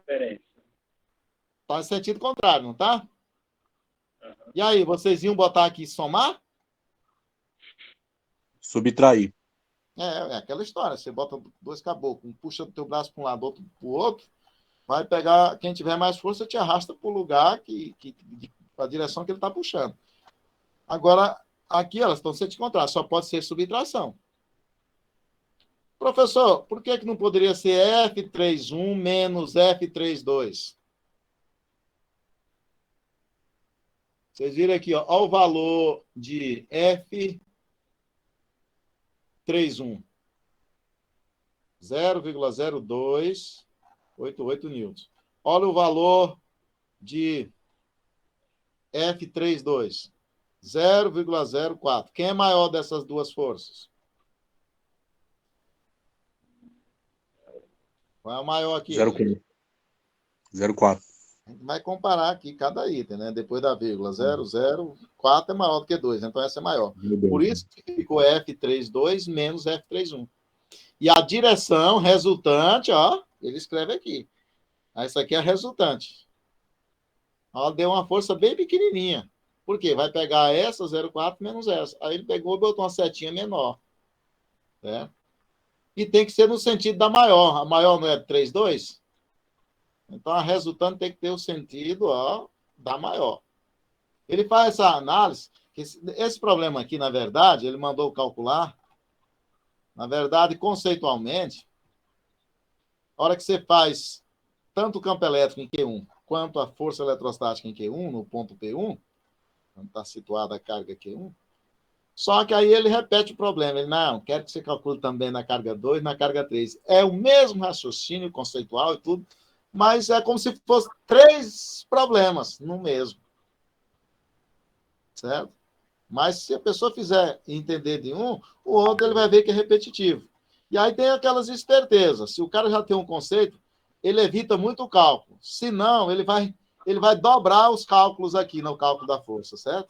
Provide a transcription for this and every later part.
diferença. Tá em sentido contrário, não tá? Uhum. E aí, vocês iam botar aqui somar? Subtrair. É aquela história. Você bota dois caboclos, um puxa do teu braço para um lado, outro para o outro, vai pegar, quem tiver mais força, te arrasta para o lugar, para a direção que ele está puxando. Agora, aqui elas estão sendo contrárias, só pode ser subtração. Professor, por que não poderia ser F31 menos F32? Vocês viram aqui, ó o valor de F31. 0,0288 newtons. Olha o valor de F32. 0,04. Quem é maior dessas duas forças? Qual é o maior aqui? 0,4. A gente vai comparar aqui cada item, né? Depois da vírgula. 0,04 é maior do que 2, então essa é maior. Por isso que ficou F32 menos F31. E a direção resultante, ó, ele escreve aqui. Essa aqui é a resultante. Ó, deu uma força bem pequenininha. Por quê? Vai pegar essa, 0,4 menos essa. Aí ele pegou e botou uma setinha menor. Né? E tem que ser no sentido da maior. A maior não é 3,2? Então, a resultante tem que ter o sentido, ó, da maior. Ele faz essa análise. Esse problema aqui, na verdade, ele mandou calcular. Na verdade, conceitualmente, a hora que você faz tanto o campo elétrico em Q1 quanto a força eletrostática em Q1, no ponto P1, onde está situada a carga Q1, só que aí ele repete o problema. Ele, não, quero que você calcule também na carga 2, na carga 3. É o mesmo raciocínio conceitual e tudo, mas é como se fosse 3 problemas no mesmo. Certo? Mas se a pessoa fizer entender de um, o outro ele vai ver que é repetitivo. E aí tem aquelas espertezas. Se o cara já tem um conceito, ele evita muito o cálculo. Se não, ele vai dobrar os cálculos aqui no cálculo da força, certo?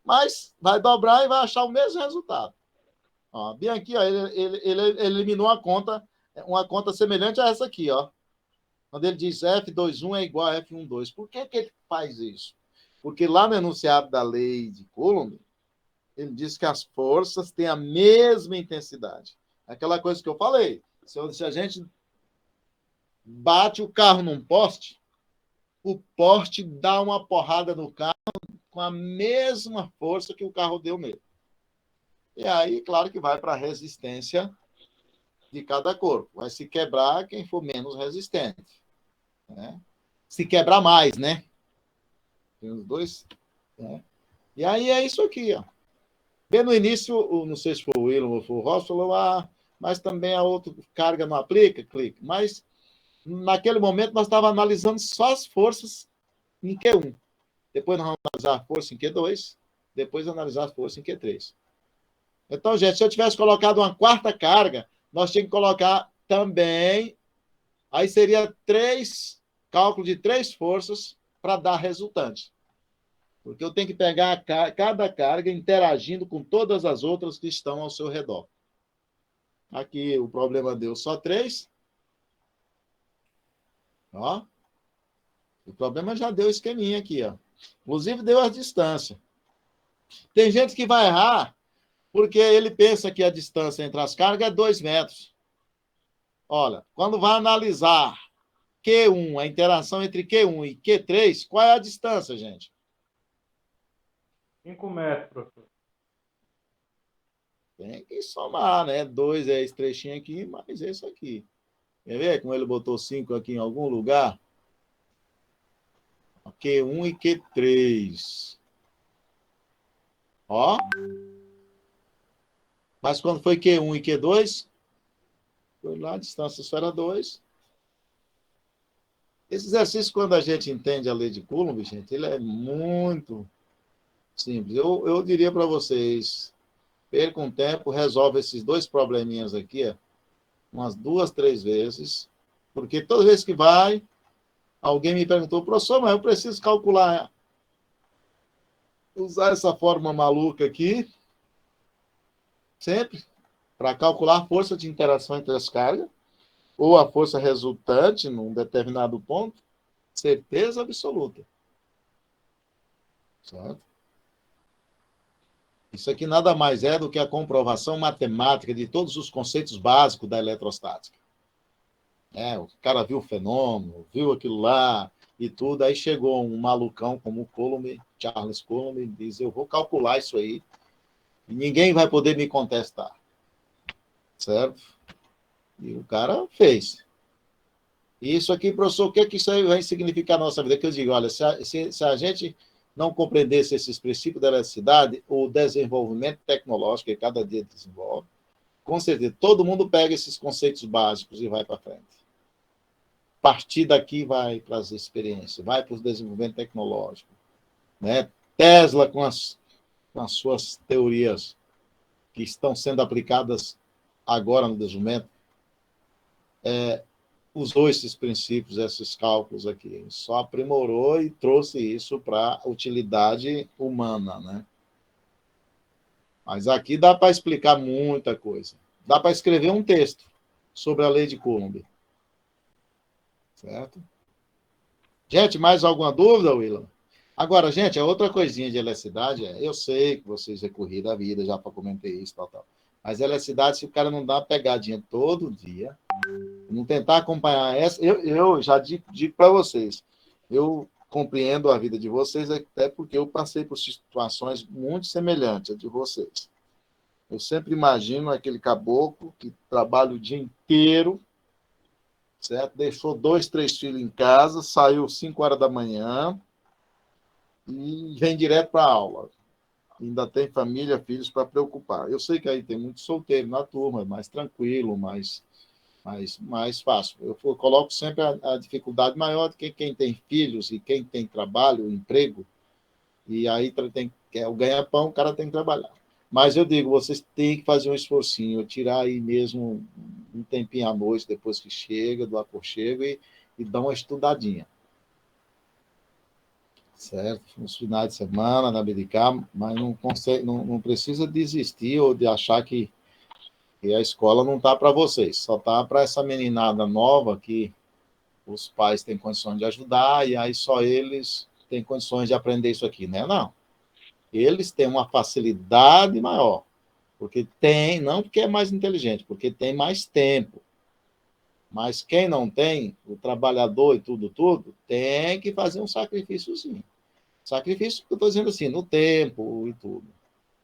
Mas vai dobrar e vai achar o mesmo resultado. Ó, bem aqui, ó, ele eliminou uma conta semelhante a essa aqui, ó. Quando ele diz F21 é igual a F12. Por que ele faz isso? Porque lá no enunciado da lei de Coulomb, ele diz que as forças têm a mesma intensidade. Aquela coisa que eu falei. Se a gente bate o carro num poste, o poste dá uma porrada no carro com a mesma força que o carro deu nele. E aí, claro que vai para a resistência de cada corpo. Vai se quebrar quem for menos resistente. Né? Se quebrar mais, né? Tem os dois. Né? E aí é isso aqui, ó. Bem no início, não sei se foi o William ou foi o Ross, falou, mas também a outra carga não aplica, clique. Mas naquele momento nós estávamos analisando só as forças em Q1. Depois nós vamos analisar a força em Q2, depois analisar a força em Q3. Então, gente, se eu tivesse colocado uma quarta carga, nós tínhamos que colocar também, aí seria cálculo de 3 forças para dar resultante. Porque eu tenho que pegar cada carga interagindo com todas as outras que estão ao seu redor. Aqui o problema deu só 3. Ó. O problema já deu esqueminha aqui, ó. Inclusive deu a distância. Tem gente que vai errar porque ele pensa que a distância entre as cargas é 2 metros. Olha, quando vai analisar Q1, a interação entre Q1 e Q3, qual é a distância, gente? 5 metros, professor. Tem que somar, né? 2 é esse trechinho aqui, mais esse aqui. Quer ver como ele botou 5 aqui em algum lugar? Q1 e Q3. Ó. Mas quando foi Q1 e Q2, foi lá, a distância só era 2. Esse exercício, quando a gente entende a lei de Coulomb, gente, ele é muito simples. Eu diria para vocês, percam tempo, resolve esses 2 probleminhas aqui, ó, umas 2, 3 vezes, porque toda vez que vai, alguém me perguntou, professor, mas eu preciso calcular, usar essa fórmula maluca aqui, sempre, para calcular a força de interação entre as cargas, ou a força resultante num determinado ponto, certeza absoluta. Certo? Isso aqui nada mais é do que a comprovação matemática de todos os conceitos básicos da eletrostática. O cara viu o fenômeno, viu aquilo lá e tudo, aí chegou um malucão como o Coulomb, Charles Coulomb, e diz, eu vou calcular isso aí e ninguém vai poder me contestar. Certo? E o cara fez. E isso aqui, professor, o que isso aí vai significar na nossa vida? Que eu digo, olha, se a gente não compreendesse esses princípios da eletricidade, o desenvolvimento tecnológico que cada dia desenvolve, com certeza, todo mundo pega esses conceitos básicos e vai para frente. A partir daqui vai para as experiências, vai para o desenvolvimento tecnológico. Né? Tesla, com as suas teorias que estão sendo aplicadas agora no desenvolvimento, usou esses princípios, esses cálculos aqui, só aprimorou e trouxe isso para a utilidade humana, né? Mas aqui dá para explicar muita coisa. Dá para escrever um texto sobre a lei de Coulomb. Certo? Gente, mais alguma dúvida, Willam? Agora, gente, a outra coisinha de eletricidade eu sei que vocês recorreram da vida, já para comentar isso, tal. Mas eletricidade, se o cara não dá uma pegadinha todo dia, não tentar acompanhar essa, eu já digo para vocês, eu compreendo a vida de vocês, até porque eu passei por situações muito semelhantes a de vocês. Eu sempre imagino aquele caboclo que trabalha o dia inteiro, certo? Deixou 2, 3 filhos em casa, saiu 5 horas da manhã e vem direto para a aula. Ainda tem família, filhos para preocupar. Eu sei que aí tem muito solteiro na turma, mais tranquilo, mais fácil. Eu coloco sempre a dificuldade maior de quem tem filhos e quem tem trabalho, emprego, e aí o ganha-pão, o cara tem que trabalhar. Mas eu digo, vocês têm que fazer um esforcinho, tirar aí mesmo um tempinho à noite, depois que chega, do aconchego, e dar uma estudadinha. Certo? Nos finais de semana, na BDK, mas não precisa desistir ou de achar que a escola não está para vocês, só está para essa meninada nova que os pais têm condições de ajudar e aí só eles têm condições de aprender isso aqui, né? Não. Eles têm uma facilidade maior, porque não porque é mais inteligente, porque tem mais tempo. Mas quem não tem, o trabalhador e tudo, tem que fazer um sacrifíciozinho. Sacrifício que eu estou dizendo assim, no tempo e tudo.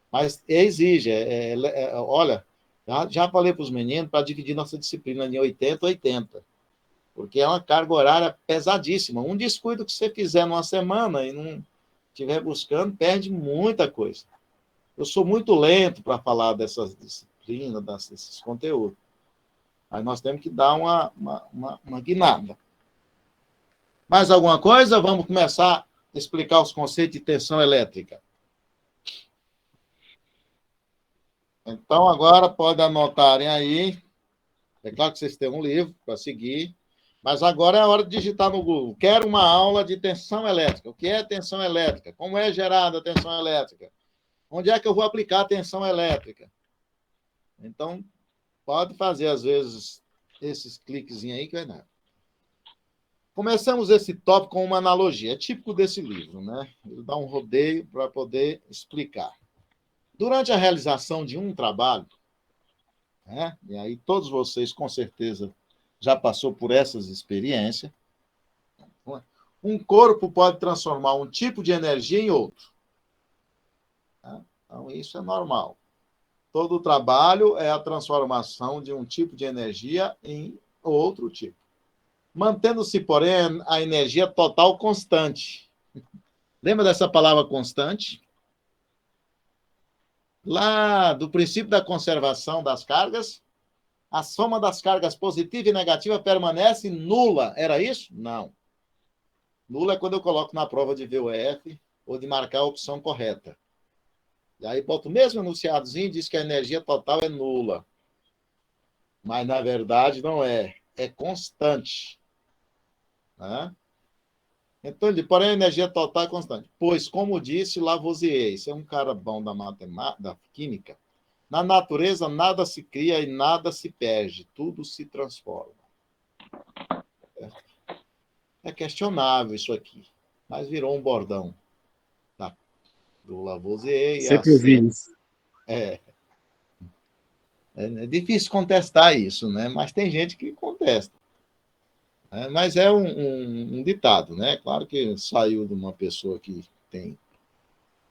Mas exige, olha, já falei para os meninos para dividir nossa disciplina em 80, porque é uma carga horária pesadíssima. Um descuido que você fizer numa semana e não estiver buscando, perde muita coisa. Eu sou muito lento para falar dessas disciplinas, desses conteúdos. Aí nós temos que dar uma guinada. Mais alguma coisa? Vamos começar a explicar os conceitos de tensão elétrica. Então, agora pode anotarem aí. É claro que vocês têm um livro para seguir, mas agora é a hora de digitar no Google. Quero uma aula de tensão elétrica. O que é tensão elétrica? Como é gerada a tensão elétrica? Onde é que eu vou aplicar a tensão elétrica? Então, pode fazer, às vezes, esses cliquezinhos aí que vai dar. Começamos esse tópico com uma analogia. É típico desse livro, né? Ele dá um rodeio para poder explicar. Durante a realização de um trabalho, né? E aí todos vocês, com certeza, já passou por essas experiências, um corpo pode transformar um tipo de energia em outro. Né? Então, isso é normal. Todo trabalho é a transformação de um tipo de energia em outro tipo. Mantendo-se, porém, a energia total constante. Lembra dessa palavra constante? Lá do princípio da conservação das cargas, a soma das cargas positiva e negativa permanece nula. Era isso? Não. Nula é quando eu coloco na prova de VUF ou de marcar a opção correta. E aí boto o mesmo enunciadozinho e diz que a energia total é nula. Mas, na verdade, não é. É constante. Né? Então, porém, a energia total é constante. Pois, como disse Lavoisier, isso é um cara bom da matemática, da química, na natureza nada se cria e nada se perde, tudo se transforma. É questionável isso aqui, mas virou um bordão do Lavoisier. E Sempre ouvi isso. É difícil contestar isso, né? Mas tem gente que contesta. Mas é um ditado, né? Claro que saiu de uma pessoa que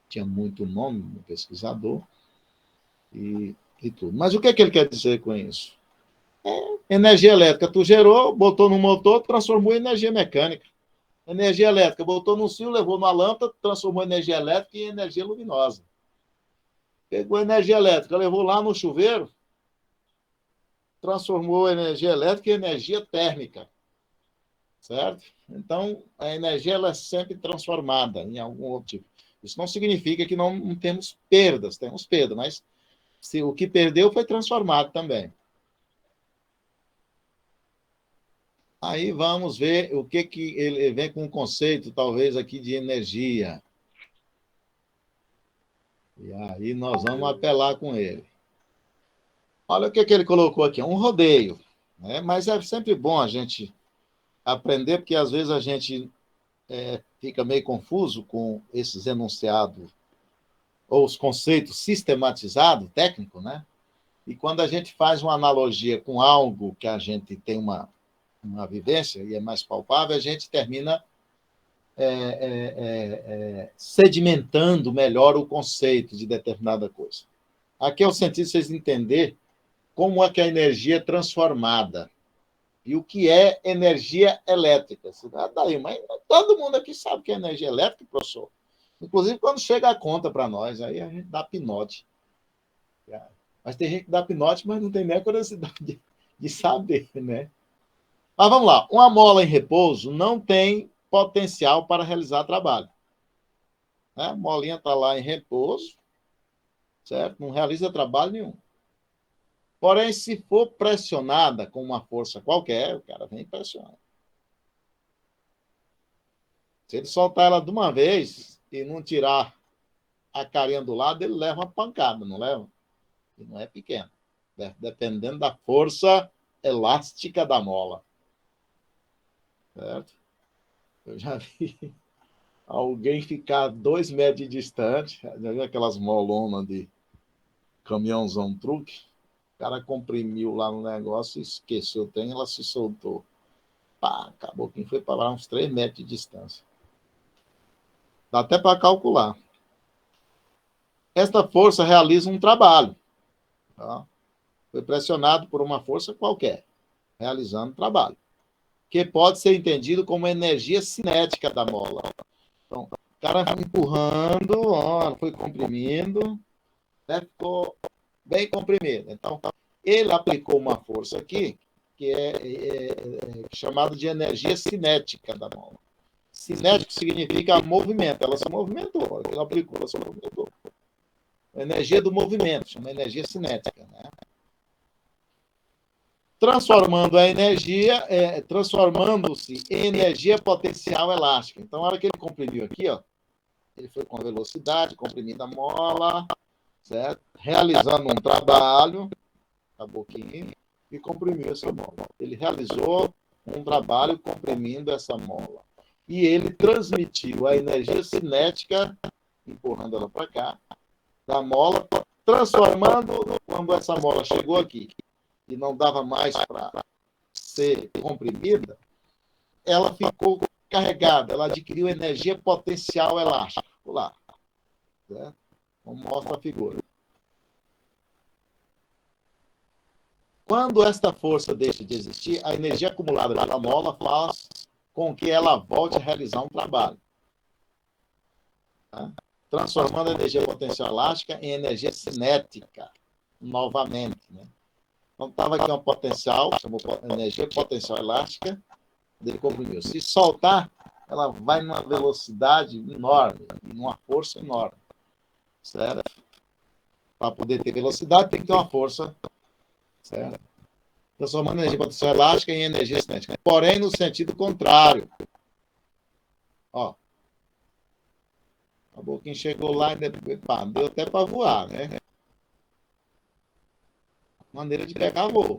tinha muito nome, um pesquisador, e tudo. Mas o que ele quer dizer com isso? Energia elétrica, tu gerou, botou no motor, transformou em energia mecânica. Energia elétrica, botou no fio, levou numa lâmpada, transformou energia elétrica em energia luminosa. Pegou energia elétrica, levou lá no chuveiro, transformou energia elétrica em energia térmica. Certo? Então, a energia ela é sempre transformada em algum outro tipo. Isso não significa que não temos perdas, temos perda, mas se o que perdeu foi transformado também. Aí vamos ver o que ele vem com um conceito, talvez, aqui de energia. E aí nós vamos apelar com ele. Olha o que ele colocou aqui, um rodeio. Né? Mas é sempre bom a gente aprender, porque às vezes a gente fica meio confuso com esses enunciados ou os conceitos sistematizados, técnico, né? E quando a gente faz uma analogia com algo que a gente tem uma vivência e é mais palpável, a gente termina sedimentando melhor o conceito de determinada coisa. Aqui é o sentido de vocês entenderem como é que a energia é transformada e o que é energia elétrica. Mas todo mundo aqui sabe que é energia elétrica, professor. Inclusive, quando chega a conta para nós, aí a gente dá pinote. Mas tem gente que dá pinote, mas não tem nem a curiosidade de saber, né? Mas vamos lá. Uma mola em repouso não tem potencial para realizar trabalho. A molinha está lá em repouso, certo? Não realiza trabalho nenhum. Porém, se for pressionada com uma força qualquer, o cara vem pressionando. Se ele soltar ela de uma vez e não tirar a carinha do lado, ele leva uma pancada, não leva? E não é pequeno. Dependendo da força elástica da mola. Certo? Eu já vi alguém ficar 2 metros de distante, já viu aquelas molonas de caminhãozão truque? O cara comprimiu lá no negócio, esqueceu o trem, ela se soltou. Pá, acabou quem foi para lá uns 3 metros de distância. Dá até para calcular. Esta força realiza um trabalho. Tá? Foi pressionado por uma força qualquer, realizando trabalho, que pode ser entendido como energia cinética da mola. Então, o cara foi empurrando, ó, foi comprimindo, né? Ficou bem comprimido. Então, ele aplicou uma força aqui, que é chamada de energia cinética da mola. Cinético significa movimento. Ela se movimentou. Ele aplicou, ela se movimentou. A energia do movimento, chama energia cinética. Né? Transformando a energia, transformando-se em energia potencial elástica. Então, na hora que ele comprimiu aqui, ó, ele foi com a velocidade, comprimindo a mola, certo? Realizando um trabalho, a boquinha, e comprimiu essa mola. Ele realizou um trabalho comprimindo essa mola. E ele transmitiu a energia cinética, empurrando ela para cá, da mola, transformando, quando essa mola chegou aqui, e não dava mais para ser comprimida, ela ficou carregada, ela adquiriu energia potencial elástica. Lá, né? Como mostra a figura. Quando esta força deixa de existir, a energia acumulada pela mola faz com que ela volte a realizar um trabalho, né? Transformando a energia potencial elástica em energia cinética, novamente. Né? Então, estava aqui uma potencial, chamou energia potencial elástica, ele comprimiu. Se soltar, ela vai numa velocidade enorme, numa força enorme. Certo? Para poder ter velocidade, tem que ter uma força, certo? Transformando a energia potencial elástica em energia cinética. Porém, no sentido contrário. Ó. A boquinha chegou lá e depois, pá, deu até para voar, né? Maneira de pegar voo.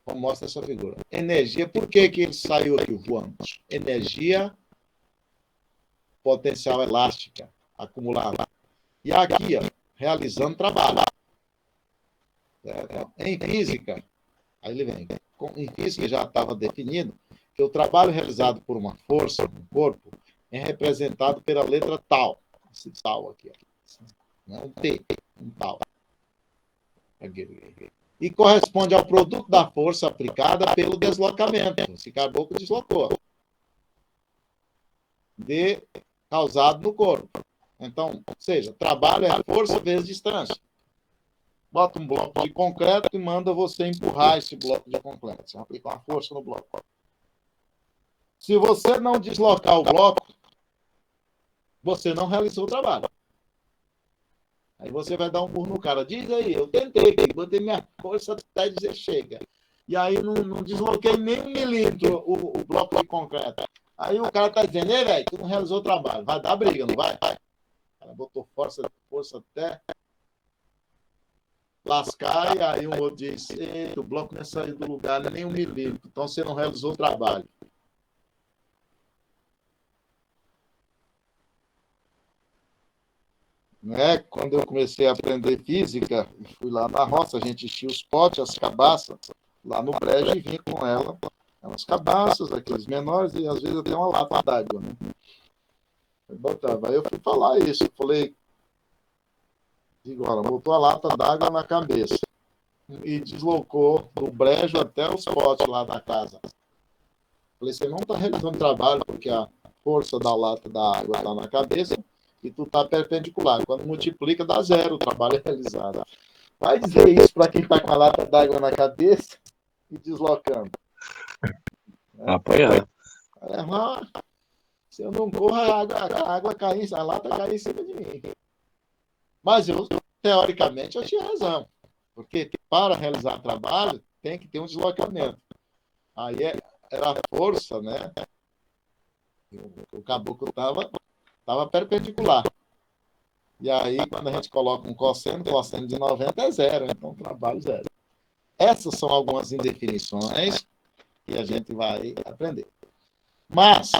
como mostra essa figura. Energia, por que ele saiu aqui voando? Energia potencial elástica acumulada. E aqui, ó, realizando trabalho. Em física, aí ele vem. Em física já estava definido que o trabalho realizado por uma força no corpo é representado pela letra tal. Esse tal aqui. Não é um T, um tal. E corresponde ao produto da força aplicada pelo deslocamento. Esse caboclo deslocou. Causado no corpo. Então, ou seja, trabalho é a força vezes distância. Bota um bloco de concreto e manda você empurrar esse bloco de concreto. Você aplica uma força no bloco. Se você não deslocar o bloco, você não realizou o trabalho. Aí você vai dar um burro no cara. Diz aí, eu tentei, botei minha força até dizer chega. E aí não desloquei nem 1 milímetro o bloco de concreto. Aí o cara tá dizendo, ei, velho, tu não realizou o trabalho. Vai dar briga, não vai? O cara botou força até lascar, e aí um outro diz, o bloco não saiu do lugar nem 1 milímetro, então você não realizou o trabalho. Né? Quando eu comecei a aprender física, fui lá na roça, a gente enchia os potes, as cabaças, lá no brejo e vinha com ela, umas cabaças, aqueles menores, e às vezes até uma lata d'água. Né? Aí eu fui falar isso, eu falei, agora, botou a lata d'água na cabeça e deslocou do brejo até os potes lá da casa. Falei, você não está realizando trabalho porque a força da lata da água está na cabeça e tu está perpendicular. Quando multiplica, dá 0 o trabalho realizado. Vai dizer isso para quem está com a lata d'água na cabeça e deslocando. Apoiando. Se eu não corro, a água cai, a lata cai em cima de mim. Mas eu, teoricamente, eu tinha razão. Porque para realizar trabalho, tem que ter um deslocamento. Aí era a força, né? O caboclo estava perpendicular. E aí, quando a gente coloca um cosseno de 90 é 0. Então, trabalho 0. Essas são algumas indefinições que a gente vai aprender. Mas,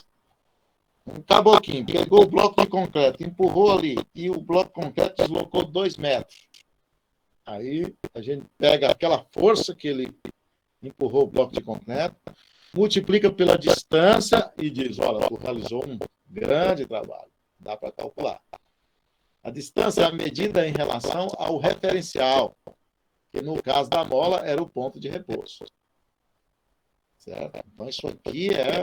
um caboclinho pegou o bloco de concreto, empurrou ali, e o bloco de concreto deslocou 2 metros. Aí a gente pega aquela força que ele empurrou o bloco de concreto, multiplica pela distância e diz, olha, tu realizou um grande trabalho. Dá para calcular. A distância é a medida em relação ao referencial, que no caso da mola era o ponto de repouso. Certo? Então isso aqui é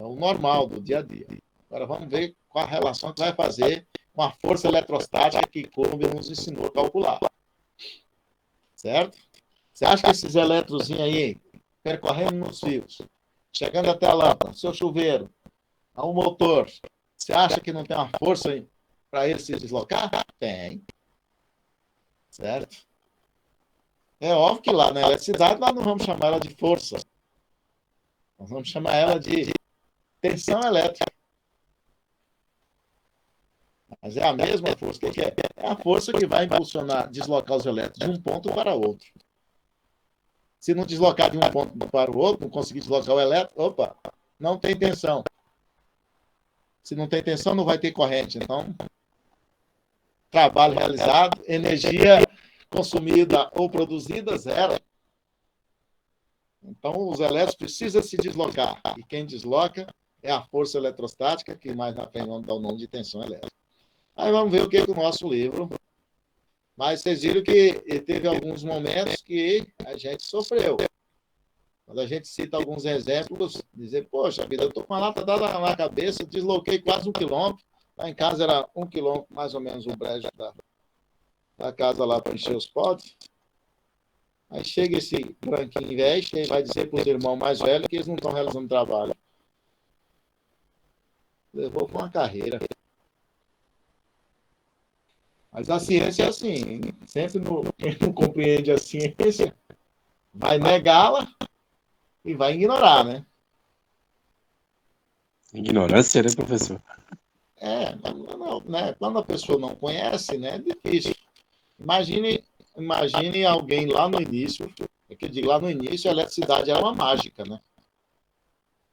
o normal do dia a dia. Agora vamos ver qual a relação que vai fazer com a força eletrostática que Coulomb nos ensinou a calcular. Certo? Você acha que esses eletrozinhos aí, percorrendo nos fios, chegando até a lâmpada, seu chuveiro, a um motor, você acha que não tem uma força para ele se deslocar? Tem. Certo? É óbvio que lá na eletricidade nós não vamos chamar ela de força. Nós vamos chamar ela de tensão elétrica. Mas é a mesma força. O que é? É a força que vai impulsionar, deslocar os elétrons de um ponto para outro. Se não deslocar de um ponto para o outro, não conseguir deslocar o elétron, opa, não tem tensão. Se não tem tensão, não vai ter corrente. Então, trabalho realizado, energia consumida ou produzida, 0. Então, os elétrons precisam se deslocar. E quem desloca é a força eletrostática, que mais na frente vamos dar o nome de tensão elétrica. Aí vamos ver o que é o nosso livro. Mas vocês viram que teve alguns momentos que a gente sofreu. Quando a gente cita alguns exemplos, dizer, poxa vida, eu estou com a lata dada na cabeça, desloquei quase 1 quilômetro. Lá em casa era 1 quilômetro, mais ou menos, o brejo da casa lá para encher os potes. Aí chega esse branquinho velho e vai dizer para os irmãos mais velhos que eles não estão realizando trabalho. Levou para uma carreira. Mas a ciência é assim, sempre quem não compreende a ciência vai negá-la e vai ignorar, né? Ignorância, né, professor? Não, né? Quando a pessoa não conhece, né, é difícil. Imagine alguém lá no início, É que eu digo, lá no início a eletricidade era uma mágica, né?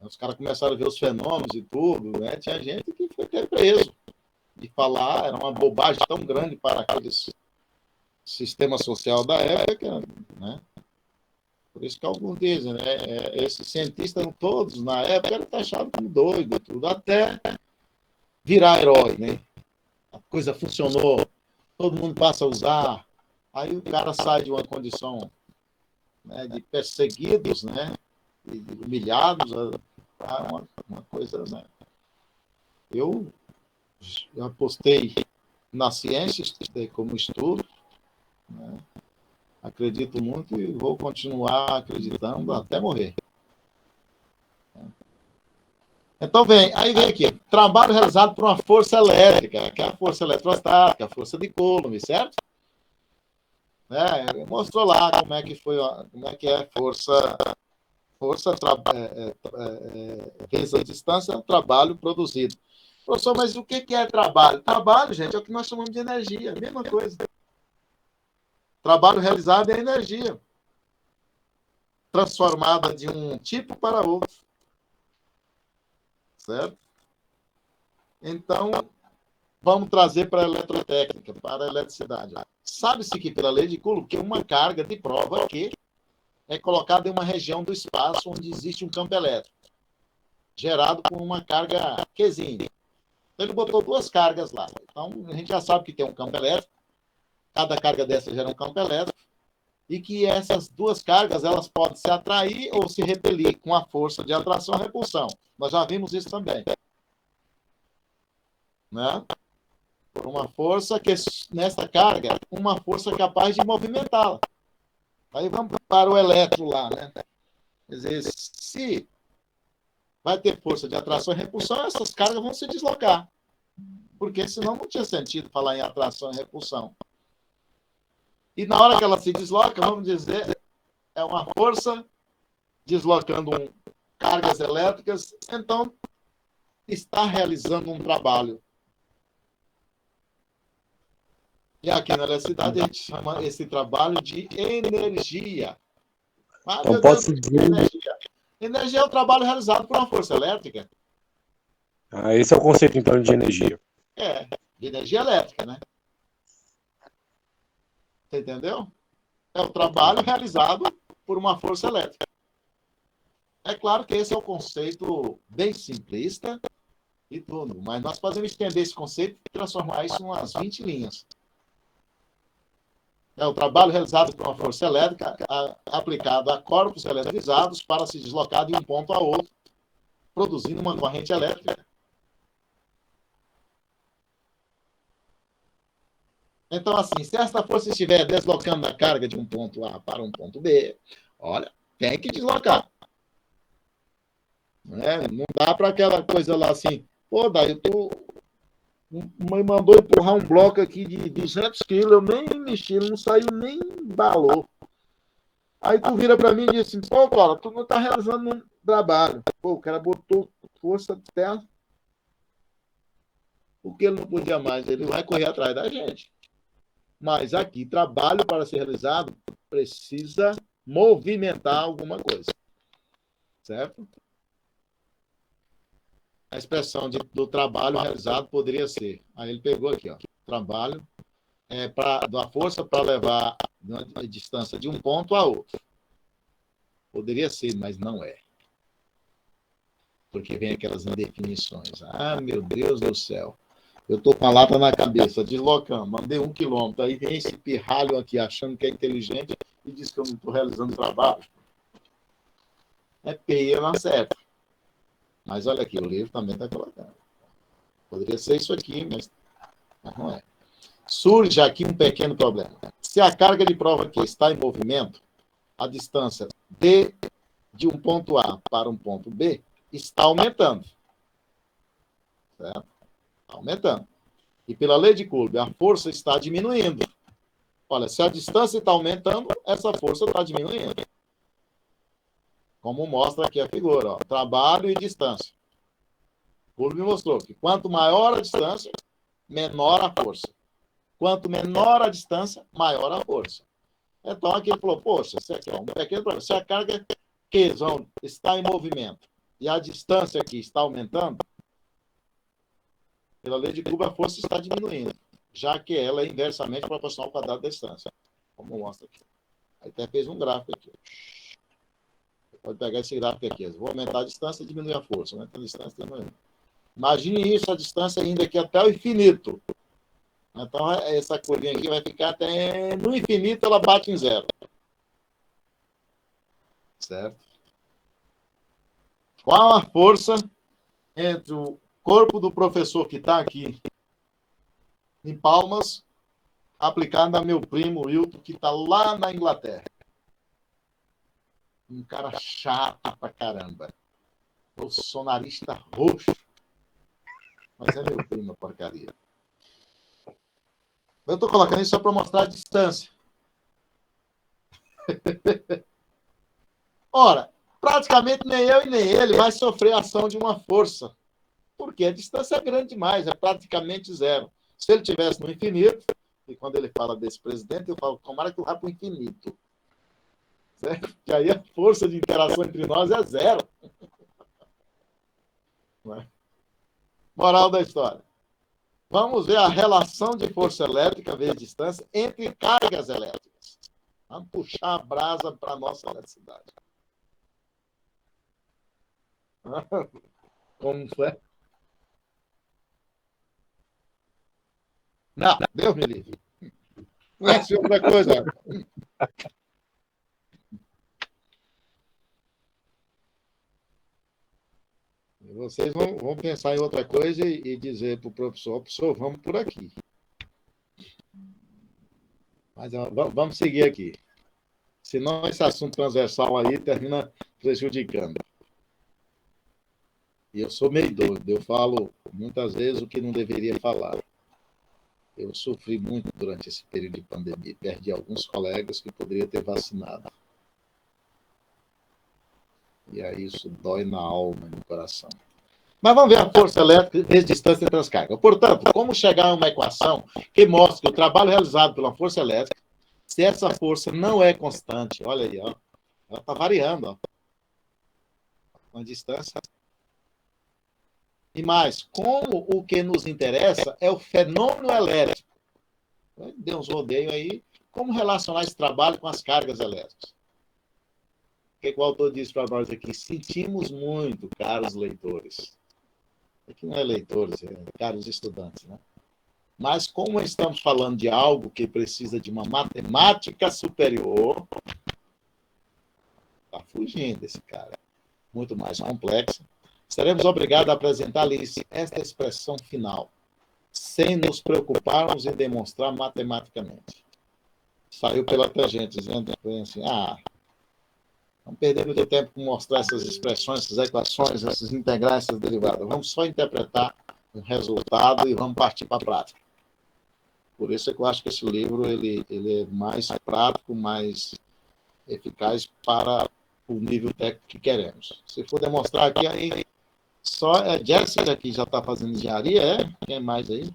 Os caras começaram a ver os fenômenos e tudo, né? Tinha gente que foi até preso. E falar era uma bobagem tão grande para aqueles sistema social da época, né? Por isso que alguns dizem, né? Esses cientistas todos, na época, eram taxados como doido, tudo, até virar herói, né? A coisa funcionou, todo mundo passa a usar, aí o cara sai de uma condição, né, de perseguidos, né? De humilhados, a uma coisa, né? Eu apostei na ciência, estudei como estudo, né? Acredito muito e vou continuar acreditando até morrer. Então, aí vem aqui, trabalho realizado por uma força elétrica, que é a força eletrostática, a força de Coulomb, certo? Né? Mostrou lá como é que foi, como é que é força vezes a distância, é um trabalho produzido. Professor, mas o que é trabalho? Trabalho, gente, é o que nós chamamos de energia, a mesma coisa. Trabalho realizado é energia, transformada de um tipo para outro. Certo? Então, vamos trazer para a eletrotécnica, para a eletricidade. Sabe-se que pela lei de Coulomb, que uma carga de prova que é colocada em uma região do espaço onde existe um campo elétrico, gerado por uma carga Qzinha. Então, ele botou duas cargas lá. Então, a gente já sabe que tem um campo elétrico, cada carga dessa gera um campo elétrico, e que essas duas cargas elas podem se atrair ou se repelir com a força de atração e repulsão. Nós já vimos isso também. Né? Por uma força que, nessa carga, uma força capaz de movimentá-la. Aí vamos para o elétron lá, né? Quer dizer, se vai ter força de atração e repulsão, essas cargas vão se deslocar. Porque senão não tinha sentido falar em atração e repulsão. E na hora que ela se desloca, vamos dizer, é uma força deslocando cargas elétricas, então está realizando um trabalho. E aqui na eletricidade a gente chama esse trabalho de energia. Ah, Então meu Deus, pode-se dizer. energia. Energia é o trabalho realizado por uma força elétrica. Esse é o conceito, então, de energia. De energia elétrica, né? Você entendeu? É o trabalho realizado por uma força elétrica. É claro que esse é o conceito bem simplista e tudo, mas nós podemos estender esse conceito e transformar isso em umas 20 linhas. É o trabalho realizado por uma força elétrica aplicado a corpos eletrizados para se deslocar de um ponto a outro, produzindo uma corrente elétrica. Então, assim, se esta força estiver deslocando a carga de um ponto A para um ponto B, olha, tem que deslocar. Não dá para aquela coisa lá assim, pô, daí tu me mandou empurrar um bloco aqui de 200 quilos, eu nem mexi, não saiu nem balou. Aí tu vira para mim e diz assim, pô, cara, tu não tá realizando um trabalho. Pô, o cara botou força até porque ele não podia mais, ele vai correr atrás da gente. Mas aqui, trabalho para ser realizado precisa movimentar alguma coisa. Certo? A expressão do trabalho realizado poderia ser. Aí ele pegou aqui, ó, trabalho da força para levar a distância de um ponto a outro. Poderia ser, mas não é. Porque vem aquelas indefinições. Ah, meu Deus do céu. Eu estou com a lata na cabeça, deslocando, mandei 1 quilômetro. Aí vem esse pirralho aqui achando que é inteligente e diz que eu não estou realizando trabalho. É peia na certa. Mas olha aqui, o livro também está colocando. Poderia ser isso aqui, mas não é. Surge aqui um pequeno problema. Se a carga de prova aqui está em movimento, a distância de um ponto A para um ponto B está aumentando. Certo? Está aumentando. E pela lei de Coulomb, a força está diminuindo. Olha, se a distância está aumentando, essa força está diminuindo. Como mostra aqui a figura, ó, trabalho e distância. Coulomb mostrou que quanto maior a distância, menor a força. Quanto menor a distância, maior a força. Então, aqui ele falou, poxa, isso aqui é um pequeno problema. Se a carga Q está em movimento e a distância aqui está aumentando, pela lei de Coulomb, a força está diminuindo, já que ela é inversamente proporcional ao quadrado da distância, como mostra aqui. Aí até fez um gráfico aqui. Você pode pegar esse gráfico aqui. Vou aumentar a distância e diminuir a força. Aumentar a distância e diminuir. Imagine isso, a distância indo aqui até o infinito. Então, essa curvinha aqui vai ficar até no infinito, ela bate em zero. Certo? Qual a força entre o corpo do professor que está aqui em Palmas, aplicado a meu primo Wilton, que está lá na Inglaterra? Um cara chato pra caramba. Bolsonarista roxo. Mas é meu primo, porcaria. Eu estou colocando isso só para mostrar a distância. Ora, praticamente nem eu e nem ele vai sofrer a ação de uma força. Porque a distância é grande demais, é praticamente zero. Se ele estivesse no infinito, e quando ele fala desse presidente, eu falo, tomara que eu vá para o infinito. Certo? Que aí a força de interação entre nós é zero. Não é? Moral da história. Vamos ver a relação de força elétrica vezes distância entre cargas elétricas. Vamos puxar a brasa para a nossa eletricidade. Como foi? Não, Deus me livre. Conhece outra coisa. Vocês vão pensar em outra coisa e dizer para o professor, vamos por aqui. Mas vamos seguir aqui. Senão esse assunto transversal aí termina prejudicando. E eu sou meio doido, eu falo muitas vezes o que não deveria falar. Eu sofri muito durante esse período de pandemia, perdi alguns colegas que poderiam ter vacinado. E aí isso dói na alma e no coração. Mas vamos ver a força elétrica vezes distância entre as cargas. Portanto, como chegar a uma equação que mostra que o trabalho realizado pela força elétrica, se essa força não é constante, olha aí, ó, ela está variando, ó, com a distância. E mais, como o que nos interessa é o fenômeno elétrico. Deu uns rodeios aí. Como relacionar esse trabalho com as cargas elétricas? O que o autor diz para nós aqui? Sentimos muito, caros leitores. Aqui não é leitores, é caros estudantes, né? Mas como estamos falando de algo que precisa de uma matemática superior, está fugindo esse cara. Muito mais complexa. Seremos obrigados a apresentar-lhes esta expressão final, sem nos preocuparmos em demonstrar matematicamente. Saiu pela tangente, dizendo assim, não perder muito tempo com mostrar essas expressões, essas equações, essas integrais, essas derivadas. Vamos só interpretar o resultado e vamos partir para a prática. Por isso é que eu acho que esse livro ele é mais prático, mais eficaz para o nível técnico que queremos. Se for demonstrar aqui, aí só a Jéssica que já está fazendo engenharia, Quem mais aí?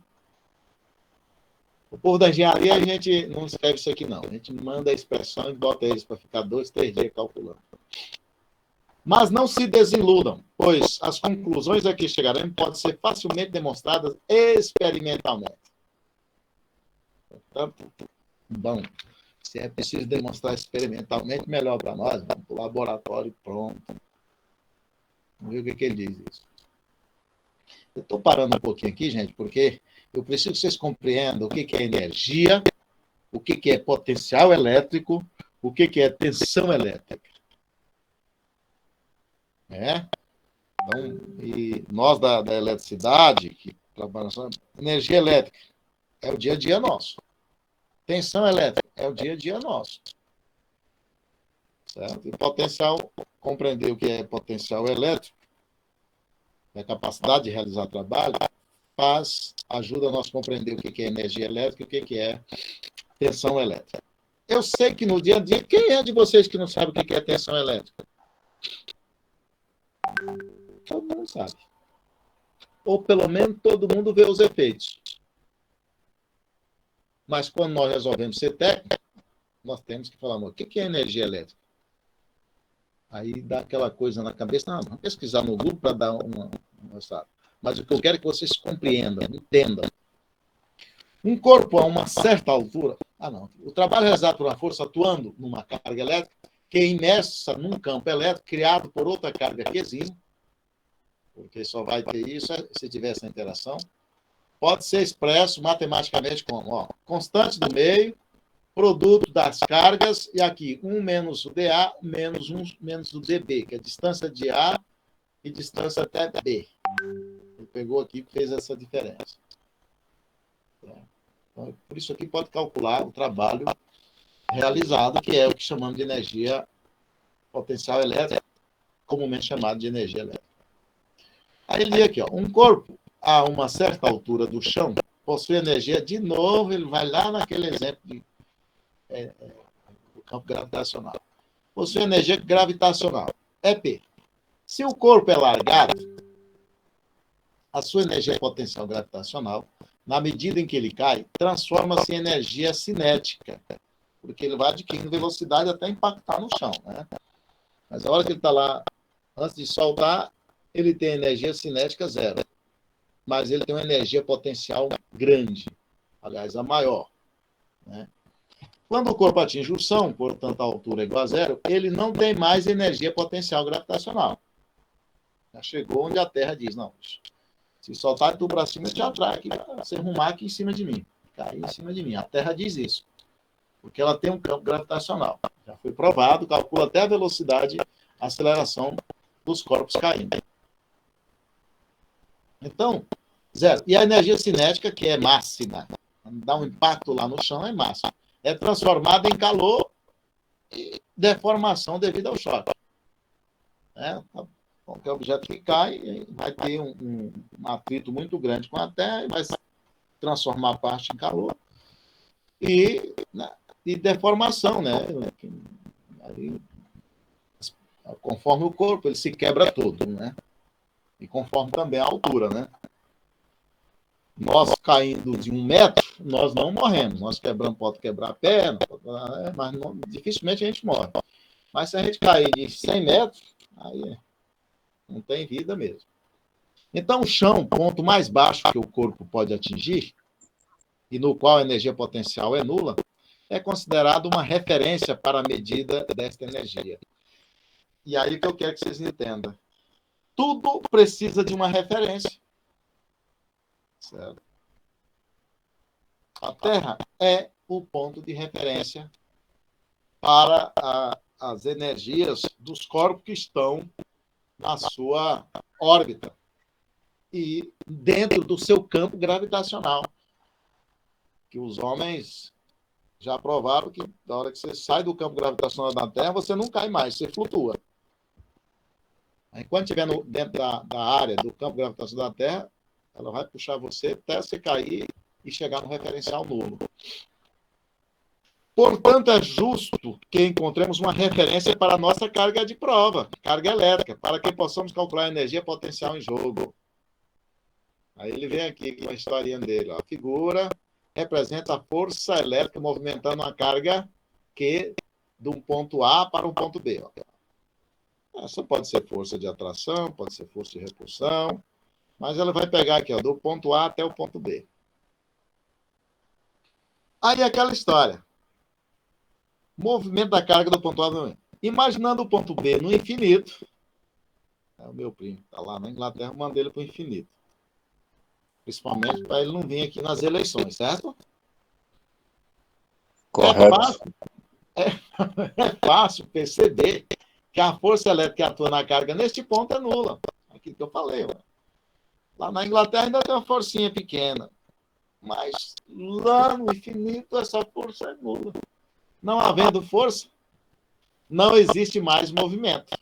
O povo da engenharia, a gente não escreve isso aqui, não. A gente manda a expressão e bota eles para ficar 2, 3 dias calculando. Mas não se desiludam, pois as conclusões a que chegaremos podem ser facilmente demonstradas experimentalmente. Portanto, bom, se é preciso demonstrar experimentalmente, melhor para nós. Vamos para o laboratório pronto. Vamos ver o que ele diz isso. Eu estou parando um pouquinho aqui, gente, porque eu preciso que vocês compreendam o que é energia, o que é potencial elétrico, o que é tensão elétrica. Então, e nós da eletricidade, que trabalhamos, energia elétrica é o dia a dia nosso. Tensão elétrica é o dia a dia nosso. Certo? E potencial, compreender o que é potencial elétrico, a capacidade de realizar trabalho, ajuda nós a compreender o que é energia elétrica e o que é tensão elétrica. Eu sei que no dia a dia, quem é de vocês que não sabe o que é tensão elétrica? Todo mundo sabe. Ou pelo menos todo mundo vê os efeitos. Mas quando nós resolvemos ser técnicos, nós temos que falar, o que é energia elétrica? Aí dá aquela coisa na cabeça, não, vamos pesquisar no Google para dar uma resultado. Mas o que eu quero é que vocês compreendam, entendam. Um corpo a uma certa altura, o trabalho realizado por uma força atuando numa carga elétrica, que é imersa num campo elétrico criado por outra carga quesinho, porque só vai ter isso se tiver essa interação, pode ser expresso matematicamente como constante do meio, produto das cargas, e aqui 1 menos o dA menos 1 menos o dB, que é a distância de A e distância até B. Ele pegou aqui e fez essa diferença. Então, por isso aqui pode calcular o trabalho realizado, que é o que chamamos de energia potencial elétrica, comumente chamado de energia elétrica. Aí ele diz aqui, um corpo a uma certa altura do chão possui energia, de novo, ele vai lá naquele exemplo do campo gravitacional. Possui energia gravitacional, EP. Se o corpo é largado, a sua energia potencial gravitacional, na medida em que ele cai, transforma-se em energia cinética, porque ele vai adquirindo velocidade até impactar no chão, né? Mas a hora que ele está lá, antes de soltar, ele tem energia cinética zero. Mas ele tem uma energia potencial grande, aliás, a maior, né? Quando o corpo atinge o chão, portanto a altura é igual a zero, ele não tem mais energia potencial gravitacional. Já chegou onde a Terra diz, não, se soltar tu para cima, eu te atrai aqui, você arrumar aqui em cima de mim, cair em cima de mim. A Terra diz isso, porque ela tem um campo gravitacional. Já foi provado, calcula até a velocidade, a aceleração dos corpos caindo. Então, zero. E a energia cinética, que é máxima, dá um impacto lá no chão, é máxima. É transformada em calor e deformação devido ao choque. Qualquer objeto que cai vai ter um atrito muito grande com a Terra e vai transformar a parte em calor e deformação, né? Aí, conforme o corpo, ele se quebra todo, né? E conforme também a altura, né? Nós caindo de 1 metro, nós não morremos. Nós quebramos, pode quebrar a perna, mas dificilmente a gente morre. Mas se a gente cair de 100 metros, aí não tem vida mesmo. Então, o chão, ponto mais baixo que o corpo pode atingir, e no qual a energia potencial é nula, é considerado uma referência para a medida desta energia. E aí que eu quero que vocês entendam. Tudo precisa de uma referência. Certo? A Terra é o ponto de referência para as energias dos corpos que estão na sua órbita e dentro do seu campo gravitacional, que os homens já provaram que na hora que você sai do campo gravitacional da Terra, você não cai mais, você flutua. Aí, quando estiver dentro da área do campo gravitacional da Terra, ela vai puxar você até você cair e chegar no referencial nulo. Portanto, é justo que encontremos uma referência para a nossa carga de prova, carga elétrica, para que possamos calcular a energia potencial em jogo. Aí ele vem aqui com a historinha dele. A figura representa a força elétrica movimentando uma carga Q de um ponto A para um ponto B. Essa pode ser força de atração, pode ser força de repulsão, mas ela vai pegar aqui, do ponto A até o ponto B. Aí aquela história. Movimento da carga do ponto A ao B. Imaginando o ponto B no infinito, o meu primo está lá na Inglaterra, eu mandei ele para o infinito. Principalmente para ele não vir aqui nas eleições, certo? Correto. É fácil perceber que a força elétrica que atua na carga neste ponto é nula. Aquilo que eu falei. Lá na Inglaterra ainda tem uma forcinha pequena. Mas lá no infinito essa força é nula. Não havendo força, não existe mais movimento.